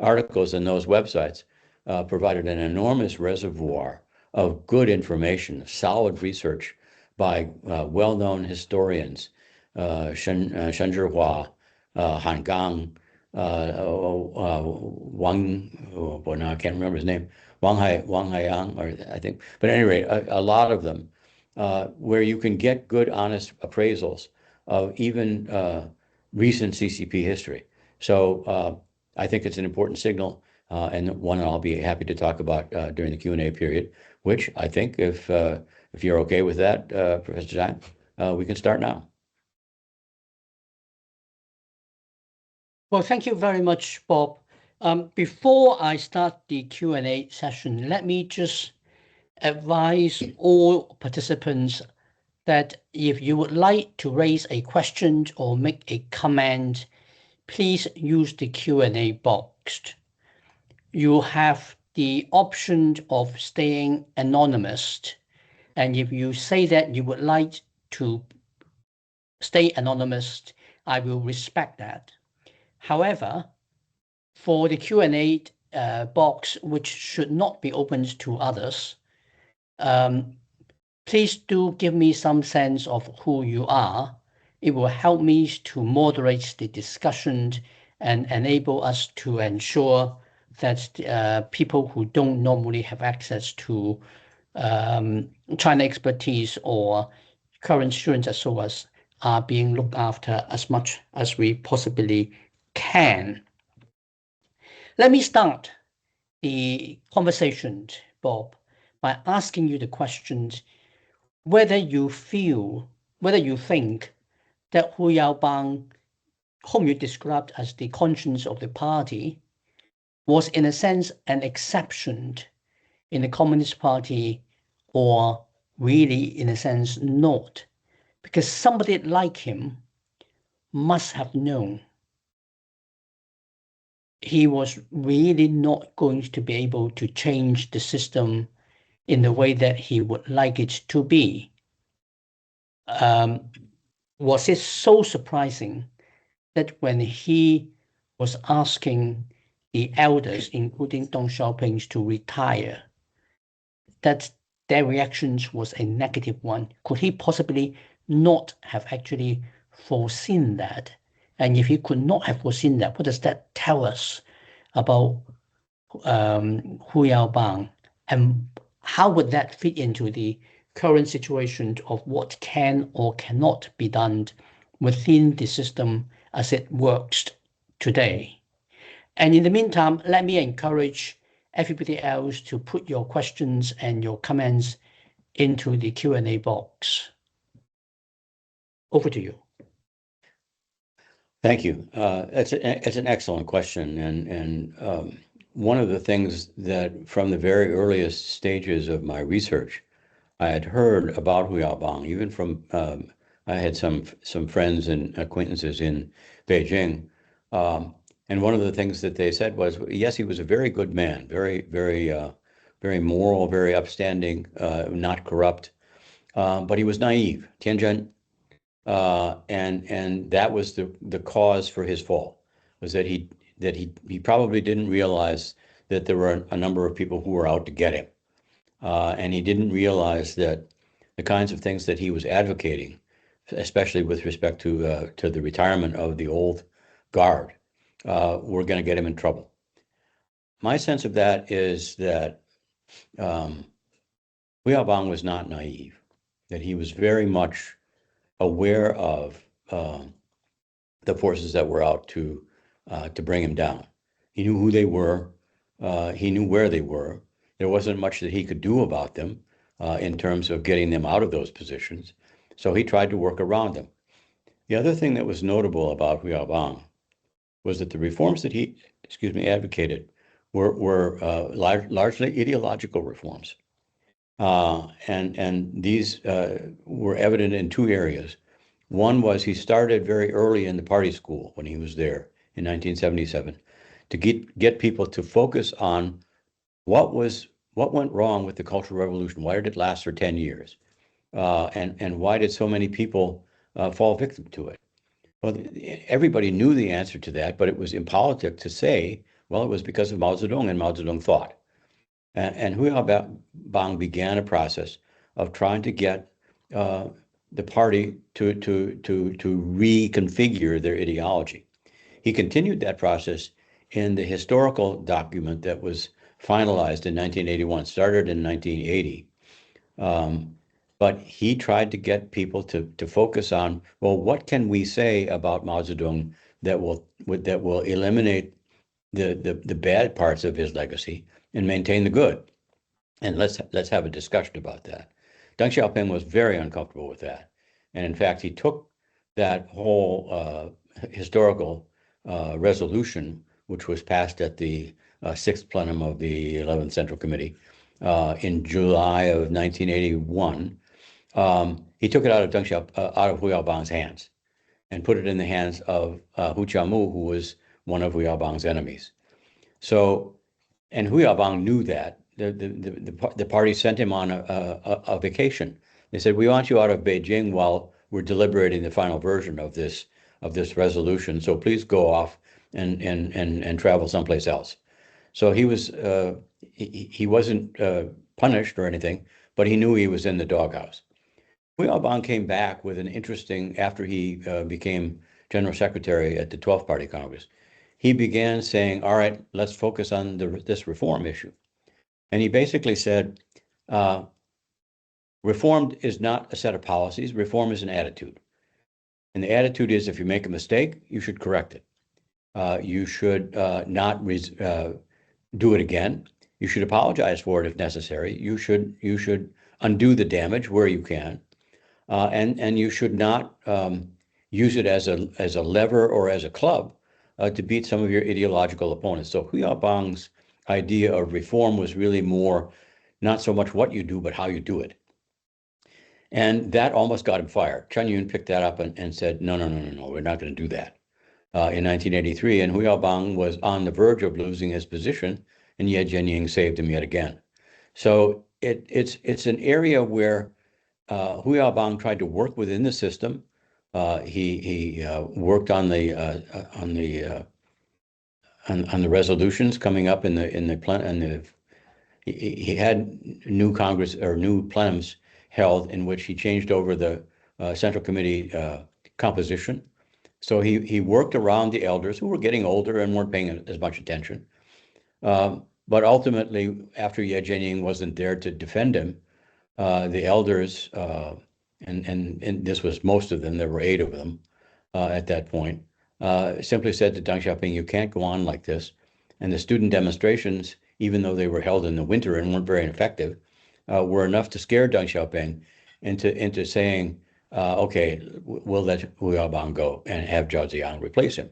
articles and those websites provided an enormous reservoir of good information, solid research by well-known historians, Shen Zhihua, Han Gang, Wang, boy, now I can't remember his name, Wang Haiyang, or I think, but at any rate, a lot of them, where you can get good, honest appraisals of even recent CCP history. So I think it's an important signal, and one I'll be happy to talk about during the Q&A period, which I think, if you're okay with that, Professor Zhang, we can start now. Well, thank you very much, Bob. Before I start the Q&A session, let me just advise all participants that if you would like to raise a question or make a comment, please use the Q&A box. You have the option of staying anonymous. And if you say that you would like to stay anonymous, I will respect that. However, for the Q&A box, which should not be opened to others, please do give me some sense of who you are. It will help me to moderate the discussion and enable us to ensure that people who don't normally have access to China expertise or current students at SOAS are being looked after as much as we possibly can. Let me start the conversation, Bob, by asking you the question whether you think that Hu Yaobang, whom you described as the conscience of the party, was in a sense an exception in the Communist Party, or really in a sense not, because somebody like him must have known he was really not going to be able to change the system in the way that he would like it to be. Was it so surprising that when he was asking the elders, including Deng Xiaoping, to retire, that their reactions was a negative one? Could he possibly not have actually foreseen that? And if he could not have foreseen that, what does that tell us about Hu Yaobang? And how would that fit into the current situation of what can or cannot be done within the system as it works today? And in the meantime, let me encourage everybody else to put your questions and your comments into the Q&A box. Over to you. Thank you. It's an excellent question, and one of the things that from the very earliest stages of my research, I had heard about Hu Yaobang, even from I had some friends and acquaintances in Beijing, and one of the things that they said was, yes, he was a very good man, very moral, very upstanding, not corrupt, but he was naive, Tianzhen, and that was the cause for his fall, was that he probably didn't realize that there were a number of people who were out to get him, and he didn't realize that the kinds of things that he was advocating, especially with respect to the retirement of the old guard, were going to get him in trouble. My sense of that is that Hu Yaobang was not naive, that he was very much aware of the forces that were out to bring him down. He knew who they were. He knew where they were. There wasn't much that he could do about them in terms of getting them out of those positions. So he tried to work around them. The other thing that was notable about Hu Yaobang was that the reforms that he, advocated were largely ideological reforms. And these were evident in two areas. One was he started very early in the party school when he was there in 1977 to get people to focus on what went wrong with the Cultural Revolution. Why did it last for 10 years? And why did so many people fall victim to it? Well, everybody knew the answer to that, but it was impolitic to say, well, it was because of Mao Zedong and Mao Zedong thought. And Hu Yaobang began a process of trying to get the party to reconfigure their ideology. He continued that process in the historical document that was finalized in 1981, started in 1980. But he tried to get people to focus on, well, what can we say about Mao Zedong that will eliminate the bad parts of his legacy and maintain the good? And let's have a discussion about that. Deng Xiaoping was very uncomfortable with that, and in fact, he took that whole historical resolution, which was passed at the sixth plenum of the 11th Central Committee in July of 1981. He took it out of Hu Yaobang's hands and put it in the hands of Hu Qiaomu, who was one of Hu Yaobang's enemies. So, and Hu Yaobang knew that. The party sent him on a vacation. They said, we want you out of Beijing while we're deliberating the final version of this resolution. So please go off and travel someplace else. So he wasn't punished or anything, but he knew he was in the doghouse. Hu Yaobang came back with an interesting, after he became General Secretary at the 12th Party Congress, he began saying, all right, let's focus on this reform issue. And he basically said, reform is not a set of policies, reform is an attitude. And the attitude is, if you make a mistake, you should correct it. You should not do it again. You should apologize for it if necessary. You should undo the damage where you can, and you should not use it as a lever or as a club to beat some of your ideological opponents. So Hu Yaobang's idea of reform was really more not so much what you do, but how you do it. And that almost got him fired. Chen Yun picked that up and said, no, we're not going to do that. In 1983, and Hu Yaobang was on the verge of losing his position, and Ye Jianying saved him yet again. So it's an area where Hu Yaobang tried to work within the system. He worked on the resolutions coming up in the plen. He had new Congress or new plenums held in which he changed over the Central Committee composition. So he worked around the elders who were getting older and weren't paying as much attention. But ultimately, after Ye Jianying wasn't there to defend him, the elders, and this was most of them, there were 8 of them at that point, simply said to Deng Xiaoping, you can't go on like this. And the student demonstrations, even though they were held in the winter and weren't very effective, were enough to scare Deng Xiaoping into saying, okay, we'll let Hu Yaobang go and have Zhao Ziyang replace him.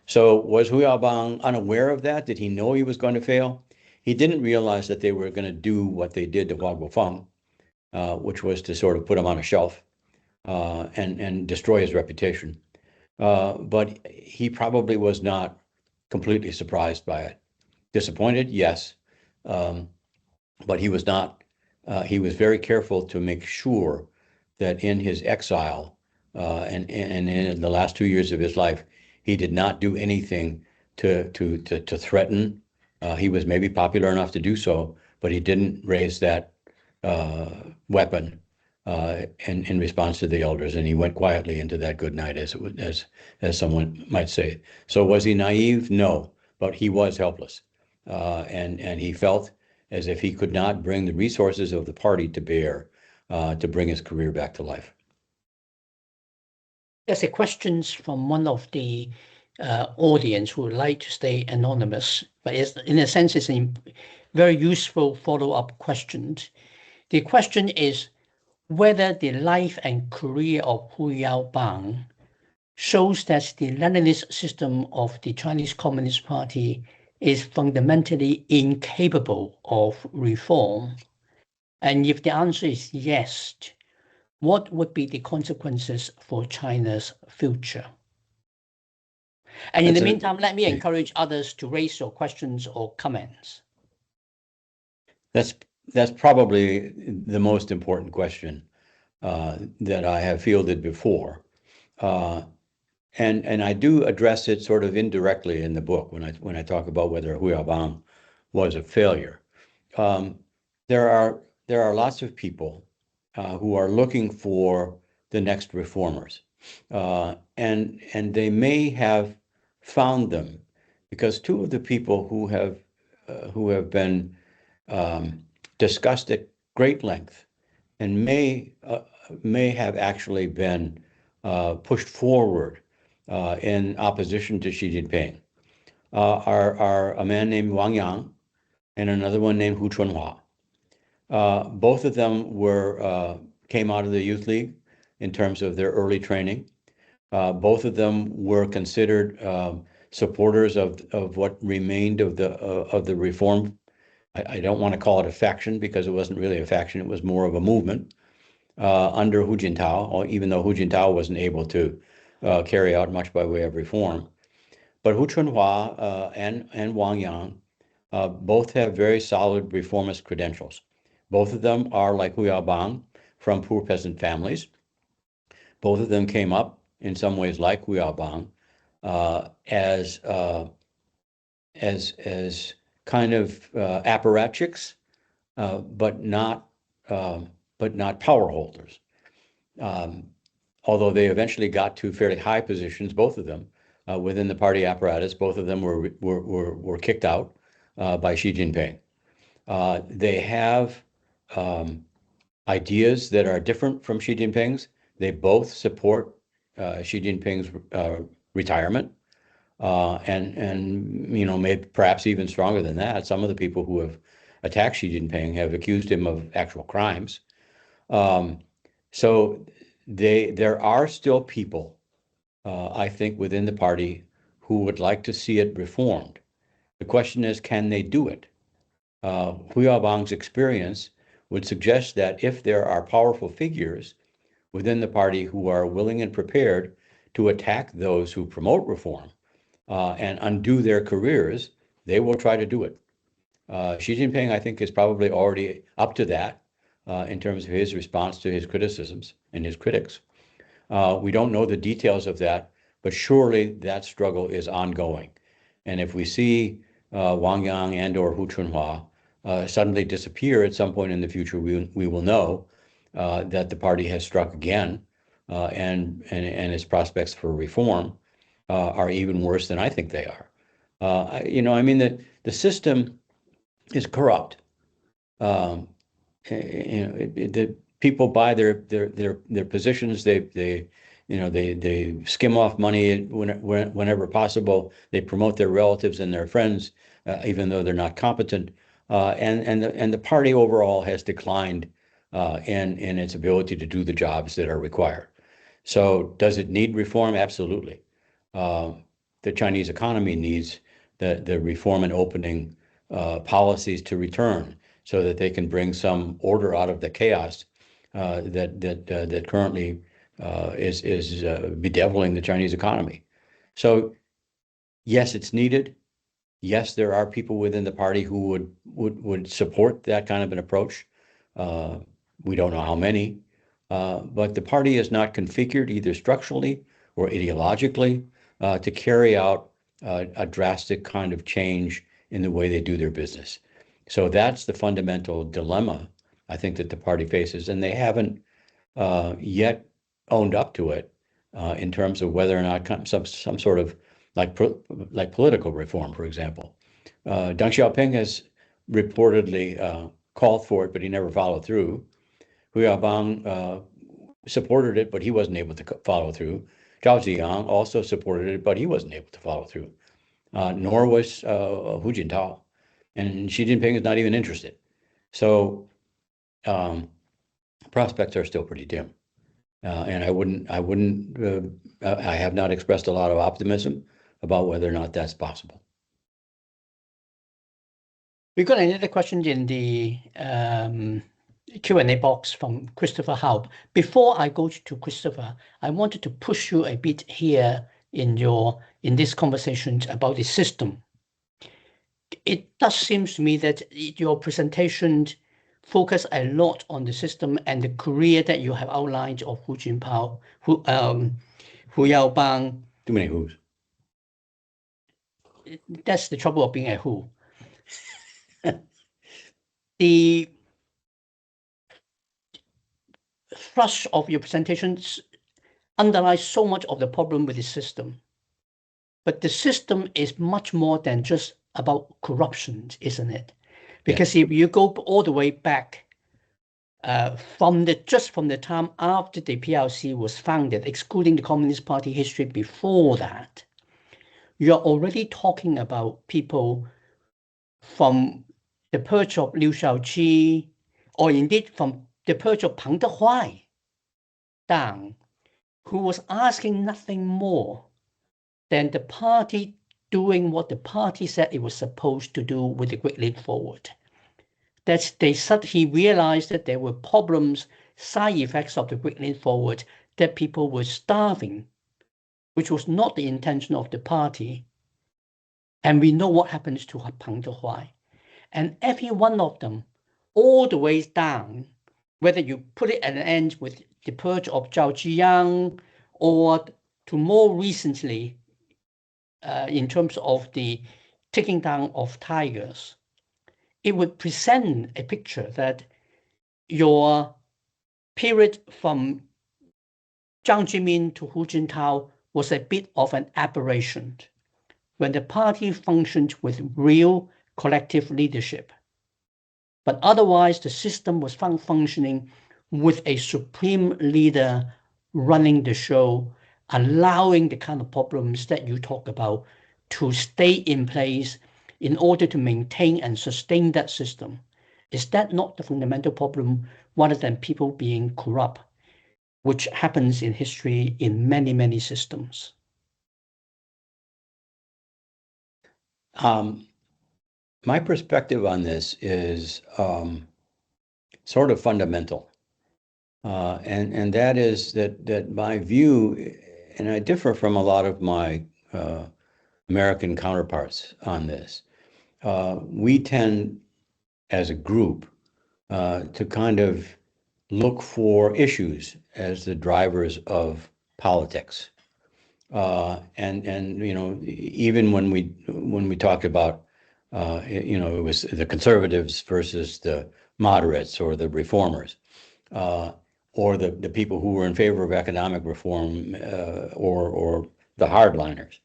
So was Hu Yaobang unaware of that? Did he know he was going to fail? He didn't realize that they were going to do what they did to Hua Guofeng, which was to sort of put him on a shelf and destroy his reputation. But he probably was not completely surprised by it. Disappointed, yes, but he was not. He was very careful to make sure that in his exile and in the last 2 years of his life, he did not do anything to threaten. He was maybe popular enough to do so, but he didn't raise that weapon in response to the elders, and he went quietly into that good night, as someone might say. So was he naive? No, but he was helpless, and he felt as if he could not bring the resources of the party to bear to bring his career back to life. There's a question from one of the audience who would like to stay anonymous, but in a sense, it's a very useful follow-up question. The question is whether the life and career of Hu Yaobang shows that the Leninist system of the Chinese Communist Party is fundamentally incapable of reform. And if the answer is yes, what would be the consequences for China's future? And in the meantime, let me encourage others to raise your questions or comments. That's probably the most important question that I have fielded before. And I do address it sort of indirectly in the book when I talk about whether Hu Yaobang was a failure. There are lots of people who are looking for the next reformers, and they may have found them because 2 of the people who have been discussed at great length and may have actually been pushed forward in opposition to Xi Jinping are a man named Wang Yang and another one named Hu Chunhua. Both of them came out of the Youth League in terms of their early training. Both of them were considered supporters of what remained of the reform. I don't want to call it a faction because it wasn't really a faction. It was more of a movement under Hu Jintao, even though Hu Jintao wasn't able to carry out much by way of reform. But Hu Chunhua and Wang Yang both have very solid reformist credentials. Both of them are like Hu Yaobang from poor peasant families. Both of them came up in some ways like Hu Yaobang as kind of apparatchiks, but not power holders. Although they eventually got to fairly high positions, both of them within the party apparatus. Both of them were kicked out by Xi Jinping. They have ideas that are different from Xi Jinping's. They both support Xi Jinping's retirement. And you know, maybe perhaps even stronger than that, some of the people who have attacked Xi Jinping have accused him of actual crimes. So there are still people, I think, within the party who would like to see it reformed. The question is, can they do it? Hu Yaobang's experience would suggest that if there are powerful figures within the party who are willing and prepared to attack those who promote reform and undo their careers, they will try to do it. Xi Jinping, I think, is probably already up to that in terms of his response to his criticisms and his critics. We don't know the details of that, but surely that struggle is ongoing. And if we see Wang Yang and or Hu Chunhua suddenly disappear at some point in the future, we will know that the party has struck again, and its prospects for reform are even worse than I think they are. You know, I mean, the system is corrupt. You know, the people buy their positions. They you know, they skim off money whenever possible. They promote their relatives and their friends, even though they're not competent. And the party overall has declined in its ability to do the jobs that are required. So does it need reform? Absolutely. The Chinese economy needs the reform and opening policies to return so that they can bring some order out of the chaos that currently is bedeviling the Chinese economy. So yes, it's needed. Yes, there are people within the party who would support that kind of an approach. We don't know how many, but the party is not configured either structurally or ideologically to carry out a drastic kind of change in the way they do their business. So that's the fundamental dilemma I think that the party faces, and they haven't yet owned up to it in terms of whether or not some sort of like political reform, for example. Deng Xiaoping has reportedly called for it, but he never followed through. Hu Yaobang supported it, but he wasn't able to follow through. Zhao Ziyang also supported it, but he wasn't able to follow through. Nor was Hu Jintao, and Xi Jinping is not even interested. So prospects are still pretty dim. And I have not expressed a lot of optimism about whether or not that's possible. We got another question in the Q&A box from Christopher Haub. Before I go to Christopher, I wanted to push you a bit here in this conversation about the system. It does seem to me that your presentation focus a lot on the system and the career that you have outlined of Hu Jintao, Hu Yaobang. Too many who's. That's the trouble of being a who. The thrust of your presentations underlies so much of the problem with the system. But the system is much more than just about corruption, isn't it? Because if you go all the way back from the time after the PRC was founded, excluding the Communist Party history before that, you're already talking about people from the purge of Liu Shaoqi, or indeed from the purge of Pang Dehuai down, who was asking nothing more than the party doing what the party said it was supposed to do with the Great Leap Forward. He realized that there were problems, side effects of the Great Leap Forward, that people were starving, which was not the intention of the party. And we know what happens to Pang Dehuai. And every one of them, all the way down, whether you put it at an end with the purge of Zhao Ziyang, or to more recently, in terms of the taking down of tigers, it would present a picture that your period from Jiang Zemin to Hu Jintao was a bit of an aberration, when the party functioned with real collective leadership. But otherwise, the system was functioning with a supreme leader running the show, allowing the kind of problems that you talk about to stay in place in order to maintain and sustain that system? Is that not the fundamental problem rather than people being corrupt, which happens in history in many, many systems? My perspective on this is sort of fundamental. And that is that my view, and I differ from a lot of my American counterparts on this, we tend as a group to kind of look for issues as the drivers of politics. And even when we talked about it was the conservatives versus the moderates or the reformers, or the people who were in favor of economic reform, or the hardliners.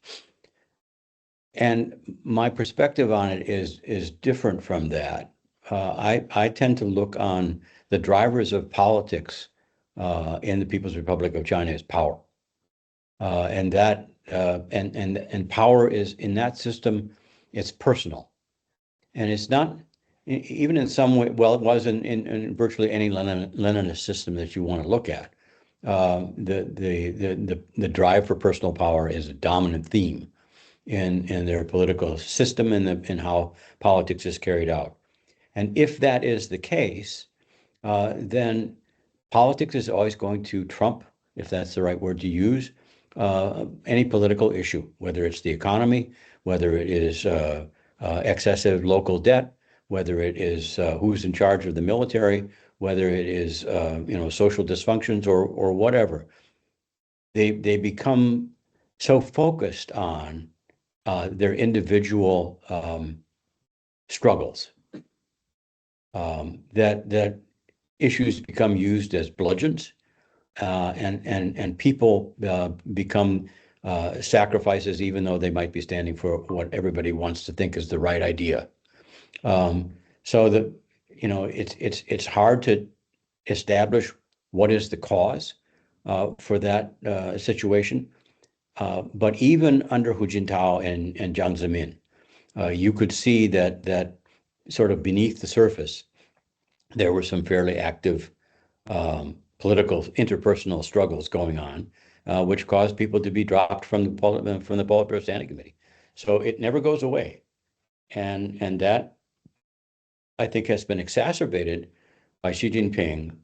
And my perspective on it is different from that. I tend to look on the drivers of politics in the People's Republic of China as power, and power is in that system. It's personal, and it's not even in some way. Well, it was in virtually any Leninist system that you want to look at. The drive for personal power is a dominant theme in their political system and in how politics is carried out. And if that is the case, then politics is always going to trump, if that's the right word to use, any political issue, whether it's the economy, whether it is excessive local debt, whether it is who's in charge of the military, whether it is social dysfunctions or whatever. They become so focused on their individual struggles that issues become used as bludgeons, and people become sacrifices, even though they might be standing for what everybody wants to think is the right idea. So that it's hard to establish what is the cause for that situation. But even under Hu Jintao and Jiang Zemin, you could see that sort of beneath the surface, there were some fairly active political interpersonal struggles going on, which caused people to be dropped from the Politburo Standing Committee. So it never goes away, and that, I think, has been exacerbated by Xi Jinping,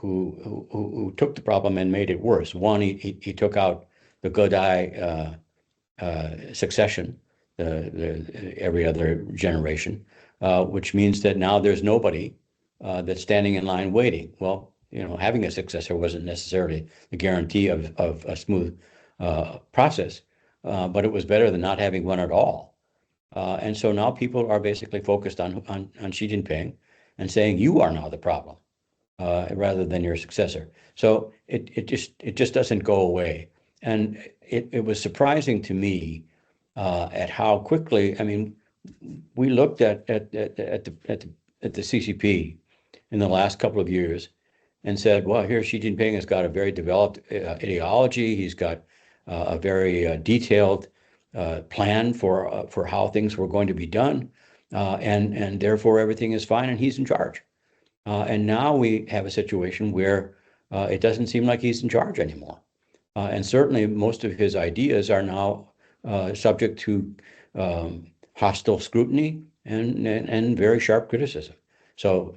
who took the problem and made it worse. One, he took out the Godai succession, every other generation, which means that now there's nobody that's standing in line waiting. Well, having a successor wasn't necessarily the guarantee of a smooth process, but it was better than not having one at all. And so now people are basically focused on Xi Jinping and saying, you are now the problem, rather than your successor. So it just doesn't go away. And it was surprising to me at how quickly. I mean, we looked at the CCP in the last couple of years and said, well, here Xi Jinping has got a very developed ideology. He's got a very detailed plan for how things were going to be done, and therefore everything is fine and he's in charge. And now we have a situation where it doesn't seem like he's in charge anymore. And certainly most of his ideas are now subject to hostile scrutiny and very sharp criticism. So,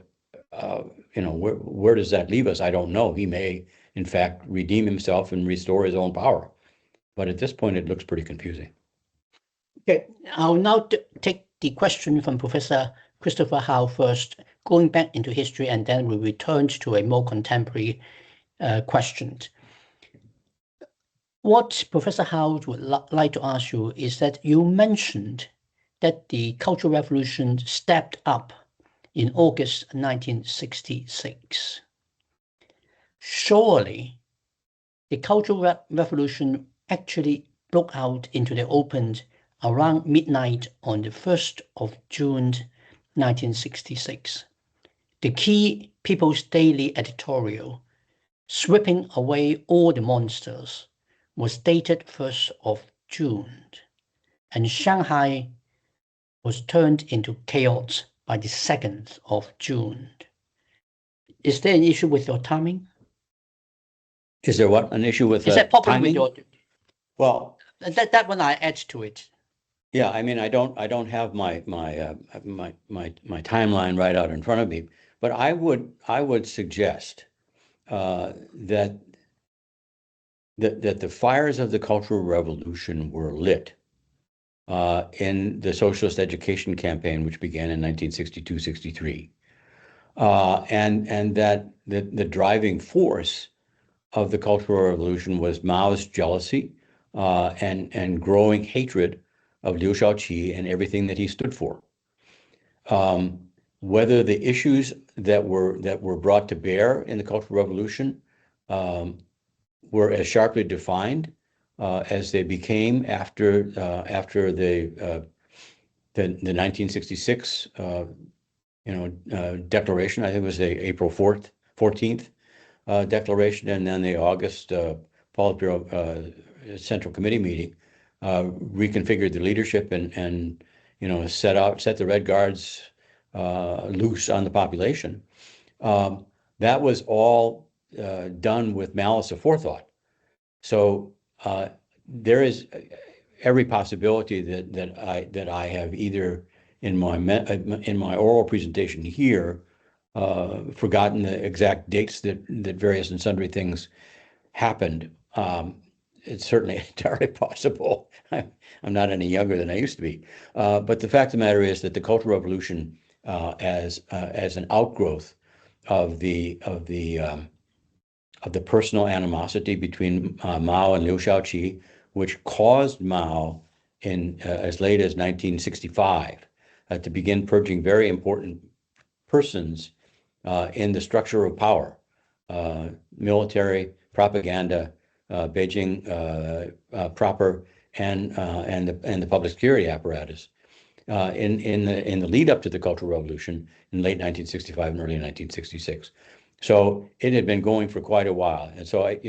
where does that leave us? I don't know. He may, in fact, redeem himself and restore his own power. But at this point, it looks pretty confusing. Okay, I'll now take the question from Professor Christopher Howe first, going back into history, and then we return to a more contemporary question. What Professor Howe would like to ask you is that you mentioned that the Cultural Revolution stepped up in August 1966. Surely, the Cultural Revolution actually broke out into the open around midnight on the 1st of June 1966. The key People's Daily editorial, sweeping away all the monsters, was dated 1st of June, and Shanghai was turned into chaos by the 2nd of June. Is there an issue with your timing? Is there what? An issue with Is that problem with timing? your? Well, that one I add to it. yeah, I mean, I don't have my timeline right out in front of me, but I would suggest that the fires of the Cultural Revolution were lit in the socialist education campaign, which began in 1962-63, and that the driving force of the Cultural Revolution was Mao's jealousy and growing hatred of Liu Shaoqi and everything that he stood for. Whether the issues that were brought to bear in the Cultural Revolution were as sharply defined as they became after the 1966 declaration. I think it was the April 14th declaration, and then the August Politburo Central Committee meeting reconfigured the leadership and set the Red Guards loose on the population. That was all done with malice aforethought. So there is every possibility that I have either in my oral presentation here forgotten the exact dates that various and sundry things happened. It's certainly entirely possible. I'm not any younger than I used to be. But the fact of the matter is that the Cultural Revolution, as an outgrowth of the personal animosity between Mao and Liu Shaoqi, which caused Mao in as late as 1965 to begin purging very important persons in the structure of power, military, propaganda, Beijing proper, and the public security apparatus. In the lead up to the Cultural Revolution in late 1965 and early 1966. So it had been going for quite a while, and so I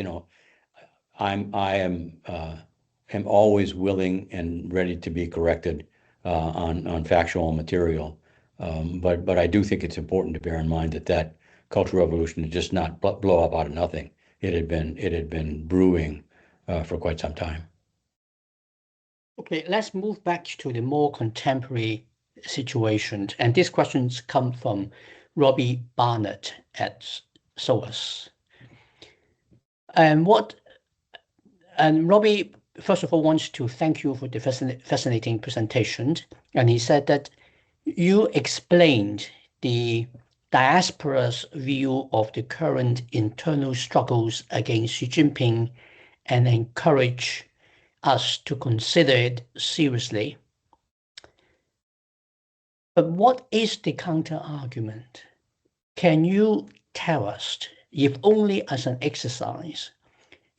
am always willing and ready to be corrected on factual material, but I do think it's important to bear in mind that Cultural Revolution did just not blow up out of nothing. It had been brewing for quite some time. Okay, let's move back to the more contemporary situation. And these questions come from Robbie Barnett at SOAS. And Robbie, first of all, wants to thank you for the fascinating presentation. And he said that you explained the diaspora's view of the current internal struggles against Xi Jinping and encourage us to consider it seriously. But what is the counter-argument? Can you tell us, if only as an exercise,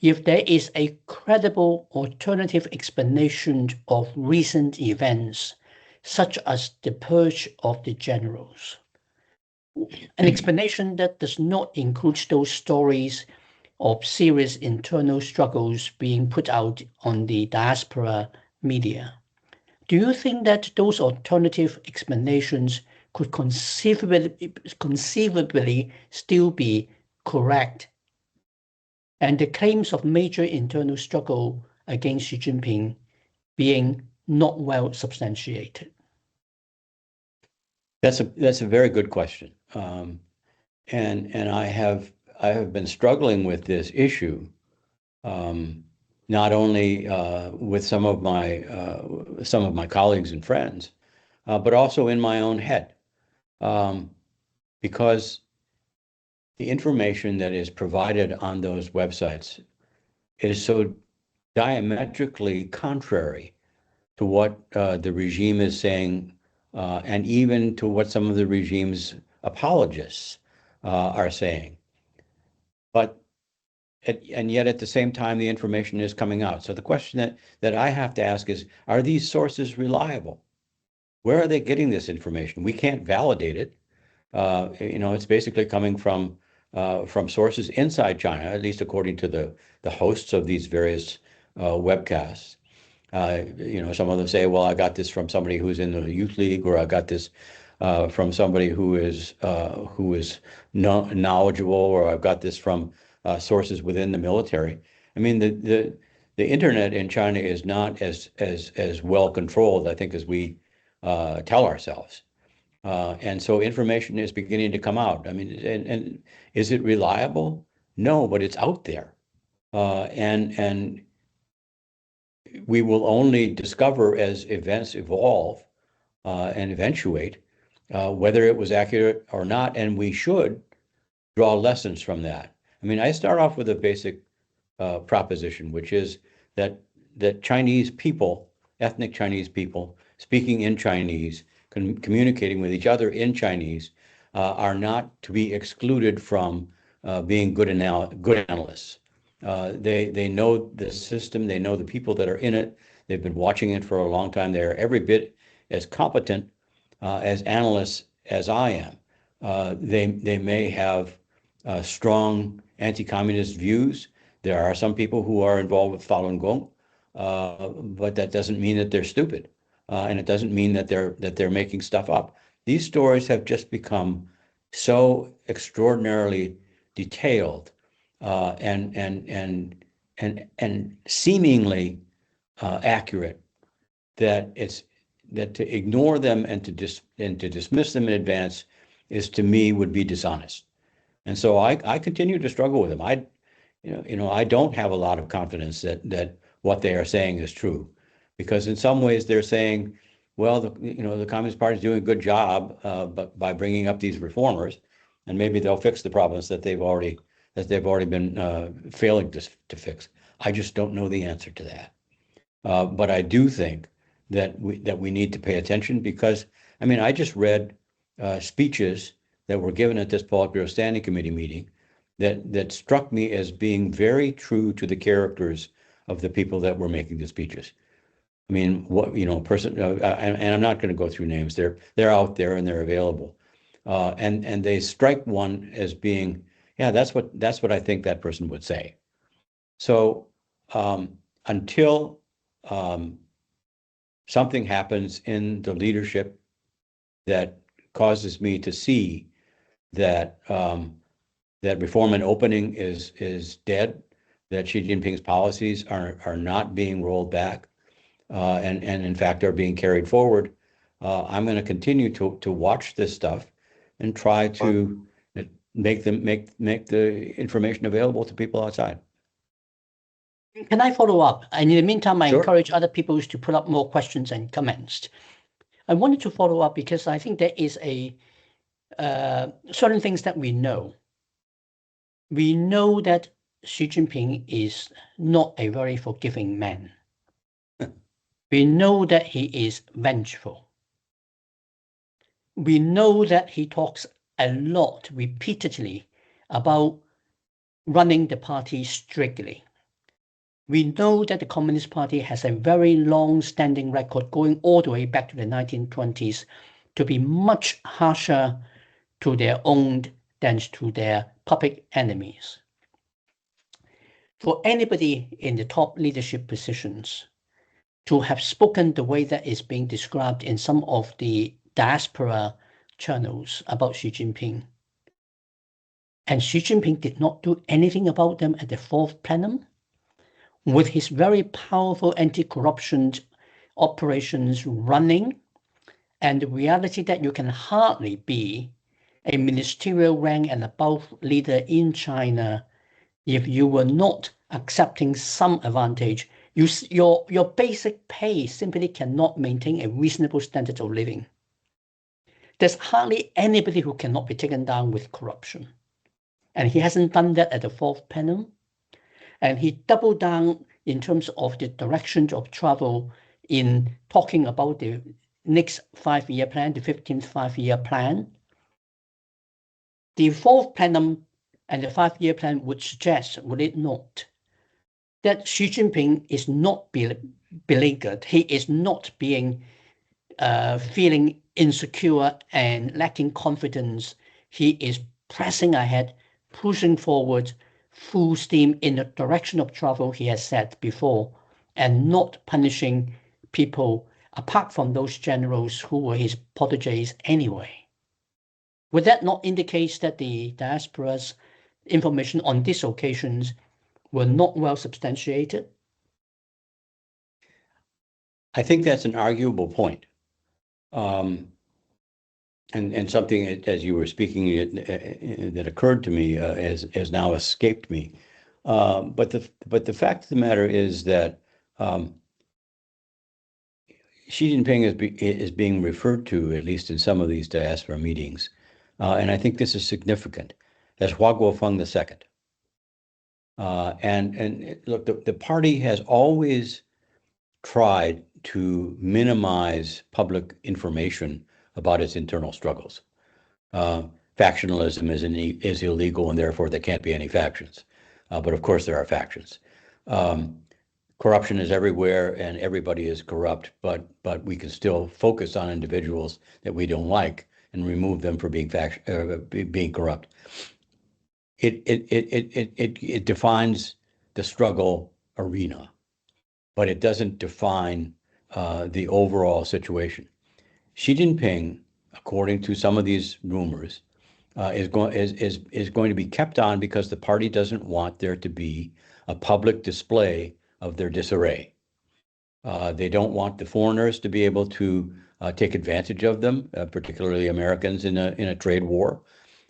if there is a credible alternative explanation of recent events, such as the purge of the generals? An explanation that does not include those stories of serious internal struggles being put out on the diaspora media. Do you think that those alternative explanations could conceivably still be correct? And the claims of major internal struggle against Xi Jinping being not well substantiated? That's a very good question, and I have been struggling with this issue, not only with some of my colleagues and friends, but also in my own head, because the information that is provided on those websites is so diametrically contrary to what the regime is saying, and even to what some of the regime's apologists are saying. And yet at the same time, the information is coming out. So the question that I have to ask is, are these sources reliable? Where are they getting this information? We can't validate it. It's basically coming from sources inside China, at least according to the hosts of these various webcasts. Some of them say, well, I got this from somebody who's in the youth league, or I got this from somebody who is knowledgeable, or I've got this from sources within the military. I mean, the internet in China is not as well controlled, I think, as we tell ourselves. And so information is beginning to come out. I mean, and is it reliable? No, but it's out there. And we will only discover as events evolve and eventuate whether it was accurate or not, and we should draw lessons from that. I mean, I start off with a basic proposition, which is that Chinese people, ethnic Chinese people, speaking in Chinese, communicating with each other in Chinese, are not to be excluded from being good analysts. They know the system, they know the people that are in it, they've been watching it for a long time. They're every bit as competent as analysts as I am. They may have strong anti-communist views. There are some people who are involved with Falun Gong, but that doesn't mean that they're stupid, and it doesn't mean that they're making stuff up. These stories have just become so extraordinarily detailed and seemingly accurate that to ignore them and to dismiss them in advance to me would be dishonest. And so I continue to struggle with them. I don't have a lot of confidence that what they are saying is true, because in some ways they're saying, well, the Communist Party is doing a good job, but by bringing up these reformers, and maybe they'll fix the problems that they've already been failing to fix. I just don't know the answer to that. But I do think that we need to pay attention, because, I mean, I just read speeches that were given at this Politburo Standing Committee meeting that struck me as being very true to the characters of the people that were making the speeches. I mean, person, and I'm not going to go through names. They're out there and they're available, and they strike one as being, yeah, that's what I think that person would say. So until something happens in the leadership that causes me to see that that reform and opening is dead, that Xi Jinping's policies are not being rolled back, and in fact are being carried forward, I'm going to continue to watch this stuff and try to make the information available to people outside. Can I follow up? And in the meantime, I Sure. encourage other people to put up more questions and comments. I wanted to follow up because I think there is certain things that we know. We know that Xi Jinping is not a very forgiving man. We know that he is vengeful. We know that he talks a lot, repeatedly, about running the party strictly. We know that the Communist Party has a very long-standing record going all the way back to the 1920s to be much harsher to their own than to their public enemies. For anybody in the top leadership positions to have spoken the way that is being described in some of the diaspora channels about Xi Jinping, and Xi Jinping did not do anything about them at the fourth plenum, with his very powerful anti-corruption operations running, and the reality that you can hardly be a ministerial rank and above leader in China if you were not accepting some advantage. Your basic pay simply cannot maintain a reasonable standard of living. There's hardly anybody who cannot be taken down with corruption. And he hasn't done that at the fourth plenum. And he doubled down in terms of the direction of travel in talking about the next 5-year plan, the 15th 5-year plan. The fourth plenum and the 5-year plan would suggest, would it not, that Xi Jinping is not beleaguered. He is not being feeling insecure and lacking confidence. He is pressing ahead, pushing forward, full steam in the direction of travel he has said before and not punishing people apart from those generals who were his proteges anyway. Would that not indicate that the diaspora's information on these occasions were not well substantiated? I think that's an arguable point. And something, as you were speaking, that occurred to me has now escaped me. But the fact of the matter is that Xi Jinping is being referred to, at least in some of these diaspora meetings, and I think this is significant, as Hua Guofeng II. And look, the party has always tried to minimize public information about its internal struggles. Factionalism is illegal, and therefore there can't be any factions. But of course there are factions. Corruption is everywhere, and everybody is corrupt. But we can still focus on individuals that we don't like and remove them for being corrupt. It defines the struggle arena, but it doesn't define the overall situation. Xi Jinping, according to some of these rumors, is going to be kept on because the party doesn't want there to be a public display of their disarray. They don't want the foreigners to be able to take advantage of them, particularly Americans in a trade war.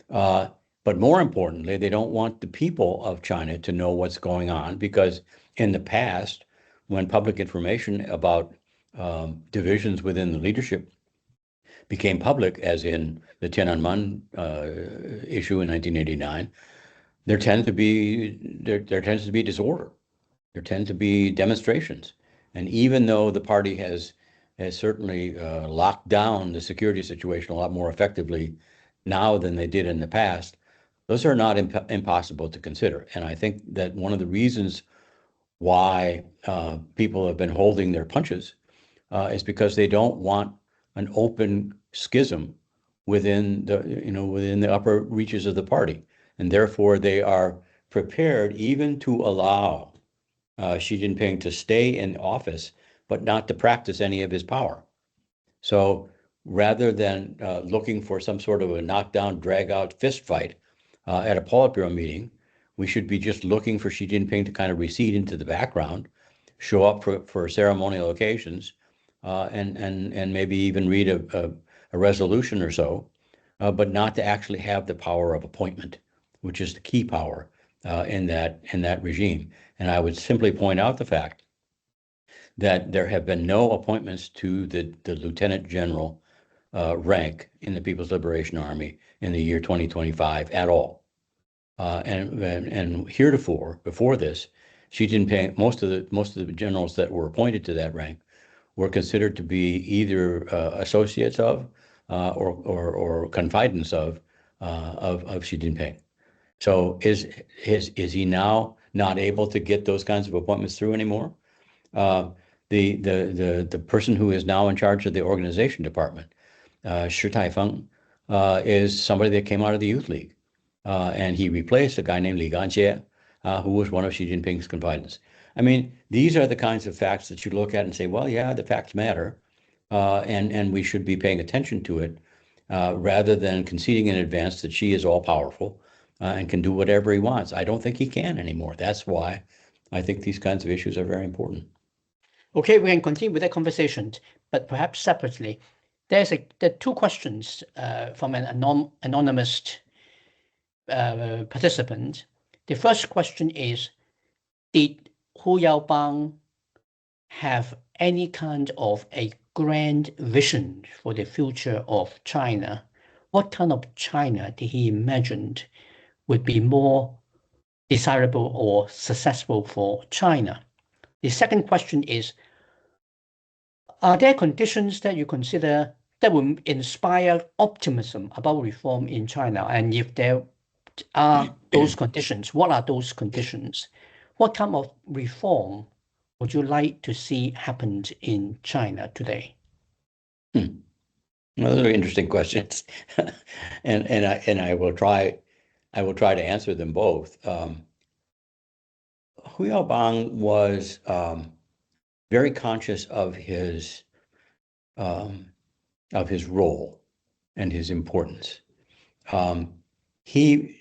But more importantly, they don't want the people of China to know what's going on, because in the past, when public information about divisions within the leadership became public, as in the Tiananmen issue in 1989, there tends to be disorder. There tend to be demonstrations. And even though the party has certainly locked down the security situation a lot more effectively now than they did in the past, those are not impossible to consider. And I think that one of the reasons why people have been holding their punches is because they don't want an open schism within the upper reaches of the party, and therefore they are prepared even to allow Xi Jinping to stay in office, but not to practice any of his power. So rather than looking for some sort of a knockdown, drag-out fist fight at a Politburo meeting, we should be just looking for Xi Jinping to kind of recede into the background, show up for ceremonial occasions, and maybe even read a resolution or so, but not to actually have the power of appointment, which is the key power in that regime. And I would simply point out the fact that there have been no appointments to the lieutenant general rank in the People's Liberation Army in the year 2025 at all. And heretofore, before this, Xi Jinping, most of the generals that were appointed to that rank were considered to be either associates of or confidants of Xi Jinping. So is he now not able to get those kinds of appointments through anymore? The person who is now in charge of the organization department, Shi Taifeng, is somebody that came out of the Youth League, and he replaced a guy named Li Ganjie, who was one of Xi Jinping's confidants. I mean, these are the kinds of facts that you look at and say, well, yeah, the facts matter, and we should be paying attention to it, rather than conceding in advance that Xi is all powerful and can do whatever he wants. I don't think he can anymore. That's why I think these kinds of issues are very important. Okay, we can continue with that conversation, but perhaps separately. There are two questions from an anonymous participant. The first question is, did Hu Yaobang have any kind of a grand vision for the future of China? What kind of China did he imagine would be more desirable or successful for China? The second question is, are there conditions that you consider that will inspire optimism about reform in China? And if there are those conditions, what are those conditions? What kind of reform would you like to see happen in China today? Well, those are interesting questions, and I will try to answer them both. Hu Yaobang was very conscious of his role and his importance. He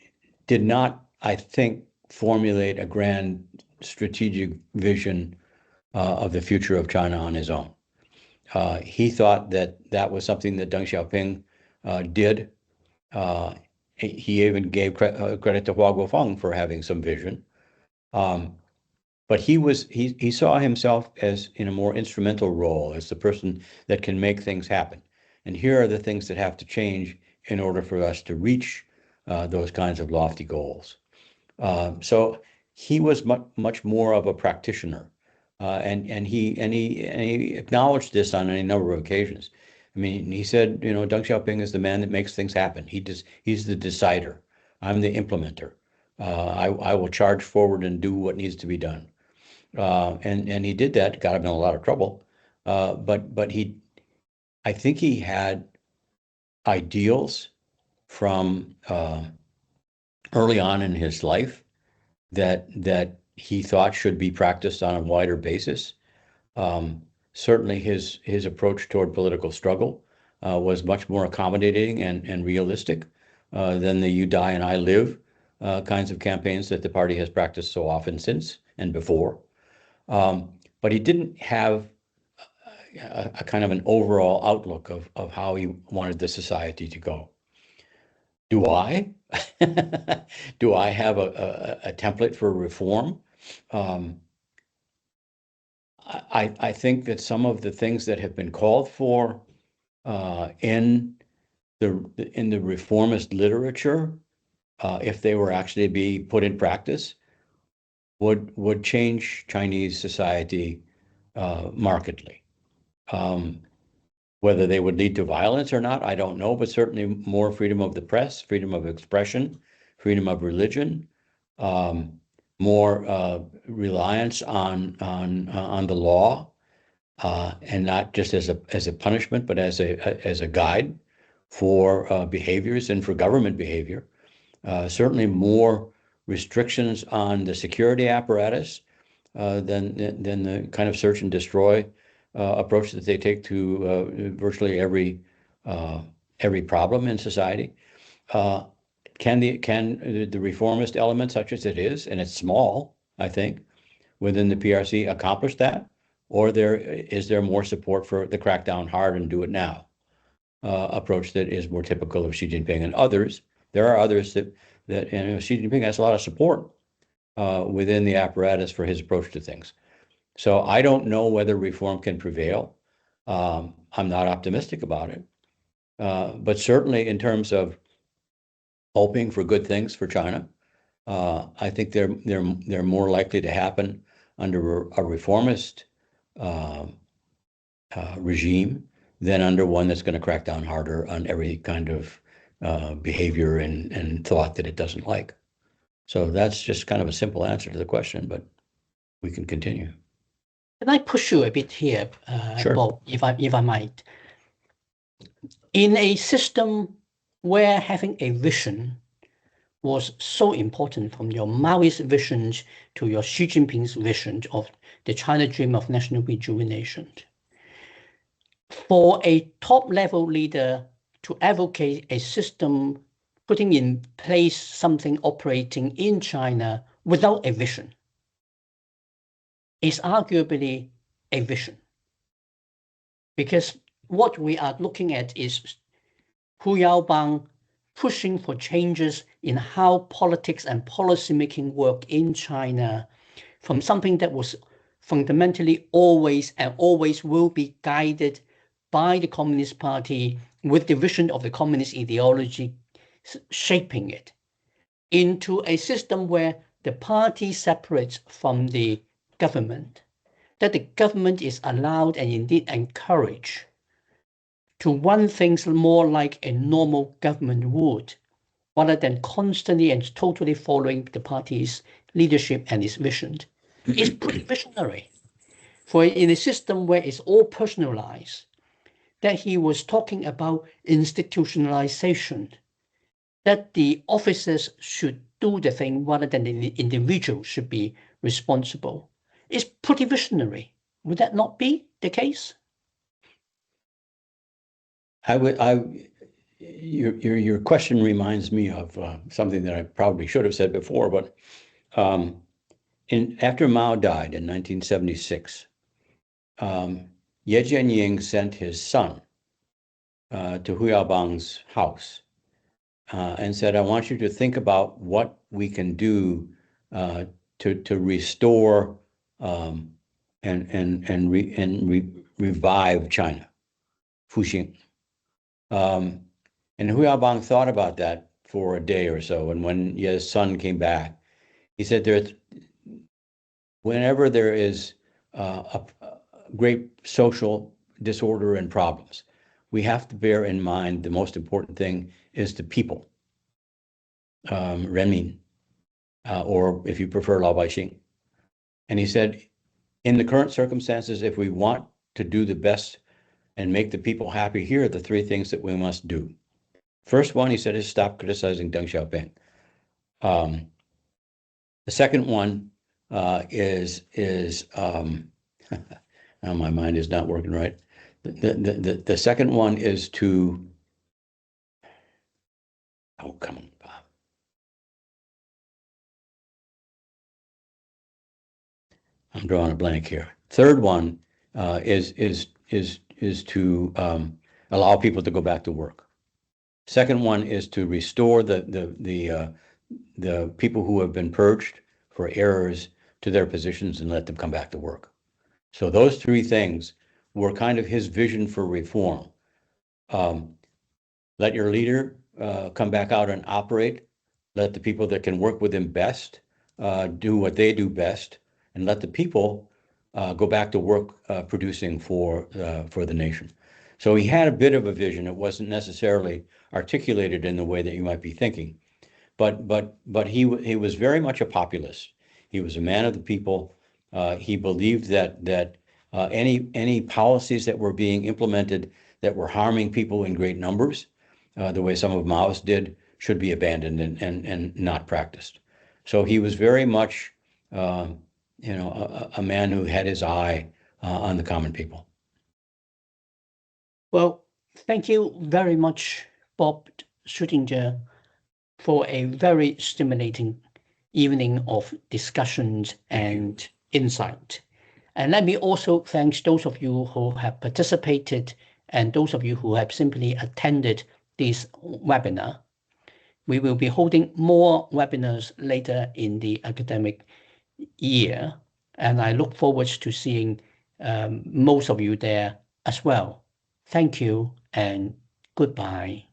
did not, I think, formulate a grand strategic vision of the future of China on his own. He thought that was something that Deng Xiaoping did. He even gave credit to Hua Guofeng for having some vision. But he saw himself as in a more instrumental role, as the person that can make things happen. And here are the things that have to change in order for us to reach those kinds of lofty goals. So he was much more of a practitioner, and he acknowledged this on any number of occasions. I mean, he said, Deng Xiaoping is the man that makes things happen. He's the decider. I'm the implementer. I will charge forward and do what needs to be done. And he did that, got him in a lot of trouble. But I think he had ideals from early on in his life that he thought should be practiced on a wider basis. Certainly his approach toward political struggle was much more accommodating and realistic than the "you die and I live" kinds of campaigns that the party has practiced so often since and before. But he didn't have a kind of an overall outlook of how he wanted the society to go. Do I? Do I have a template for reform? I think that some of the things that have been called for in the reformist literature, if they were actually to be put in practice, would change Chinese society markedly. Whether they would lead to violence or not, I don't know, but certainly more freedom of the press, freedom of expression, freedom of religion, more reliance on the law, and not just as a punishment, but as a guide for behaviors and for government behavior. Certainly more restrictions on the security apparatus than the kind of search and destroy approach that they take to virtually every problem in society. Can the reformist element, such as it is, and it's small, I think, within the PRC, accomplish that? Or is there more support for the crackdown hard and do it now approach that is more typical of Xi Jinping and others? There are others that Xi Jinping has a lot of support within the apparatus for his approach to things. So I don't know whether reform can prevail. I'm not optimistic about it. But certainly in terms of hoping for good things for China, I think they're more likely to happen under a reformist regime than under one that's going to crack down harder on every kind of behavior and thought that it doesn't like. So that's just kind of a simple answer to the question, but we can continue. Can I push you a bit here, Sure. Bob, if I might? In a system where having a vision was so important, from your Maoist vision to your Xi Jinping's vision of the China dream of national rejuvenation, for a top-level leader to advocate a system putting in place something operating in China without a vision is arguably a vision. Because what we are looking at is Hu Yaobang pushing for changes in how politics and policymaking work in China, from something that was fundamentally always and always will be guided by the Communist Party with the vision of the communist ideology shaping it, into a system where the party separates from the government, that the government is allowed and indeed encouraged to run things more like a normal government would, rather than constantly and totally following the party's leadership and its vision. It's pretty visionary. For in a system where it's all personalized, that he was talking about institutionalization, that the officers should do the thing rather than the individual should be responsible. It's pretty visionary. Would that not be the case? Your question reminds me of something that I probably should have said before, but after Mao died in 1976, Ye Jianying sent his son to Hu Yaobang's house and said, "I want you to think about what we can do to restore and revive China, Fuxing." And Hu Yaobang thought about that for a day or so. And when his son came back, he said, whenever there is a great social disorder and problems, we have to bear in mind the most important thing is the people, Renmin, or if you prefer, Lao Baixing. And he said, in the current circumstances, if we want to do the best and make the people happy, here are the three things that we must do. First one, he said, is stop criticizing Deng Xiaoping. The second one is oh, my mind is not working right. The second one is to, oh, come on, Bob. I'm drawing a blank here. Third one is to allow people to go back to work. Second one is to restore the people who have been purged for errors to their positions and let them come back to work. So those three things were kind of his vision for reform. Let your leader come back out and operate. Let the people that can work with him best do what they do best, and let the people go back to work producing for the nation. So he had a bit of a vision. It wasn't necessarily articulated in the way that you might be thinking, but he was very much a populist. He was a man of the people. He believed that any policies that were being implemented that were harming people in great numbers, the way some of Mao's did, should be abandoned and not practiced. So he was very much, a man who had his eye on the common people. Well, thank you very much, Bob Suettinger, for a very stimulating evening of discussions and insight. And let me also thank those of you who have participated and those of you who have simply attended this webinar. We will be holding more webinars later in the academic year, and I look forward to seeing most of you there as well. Thank you and goodbye.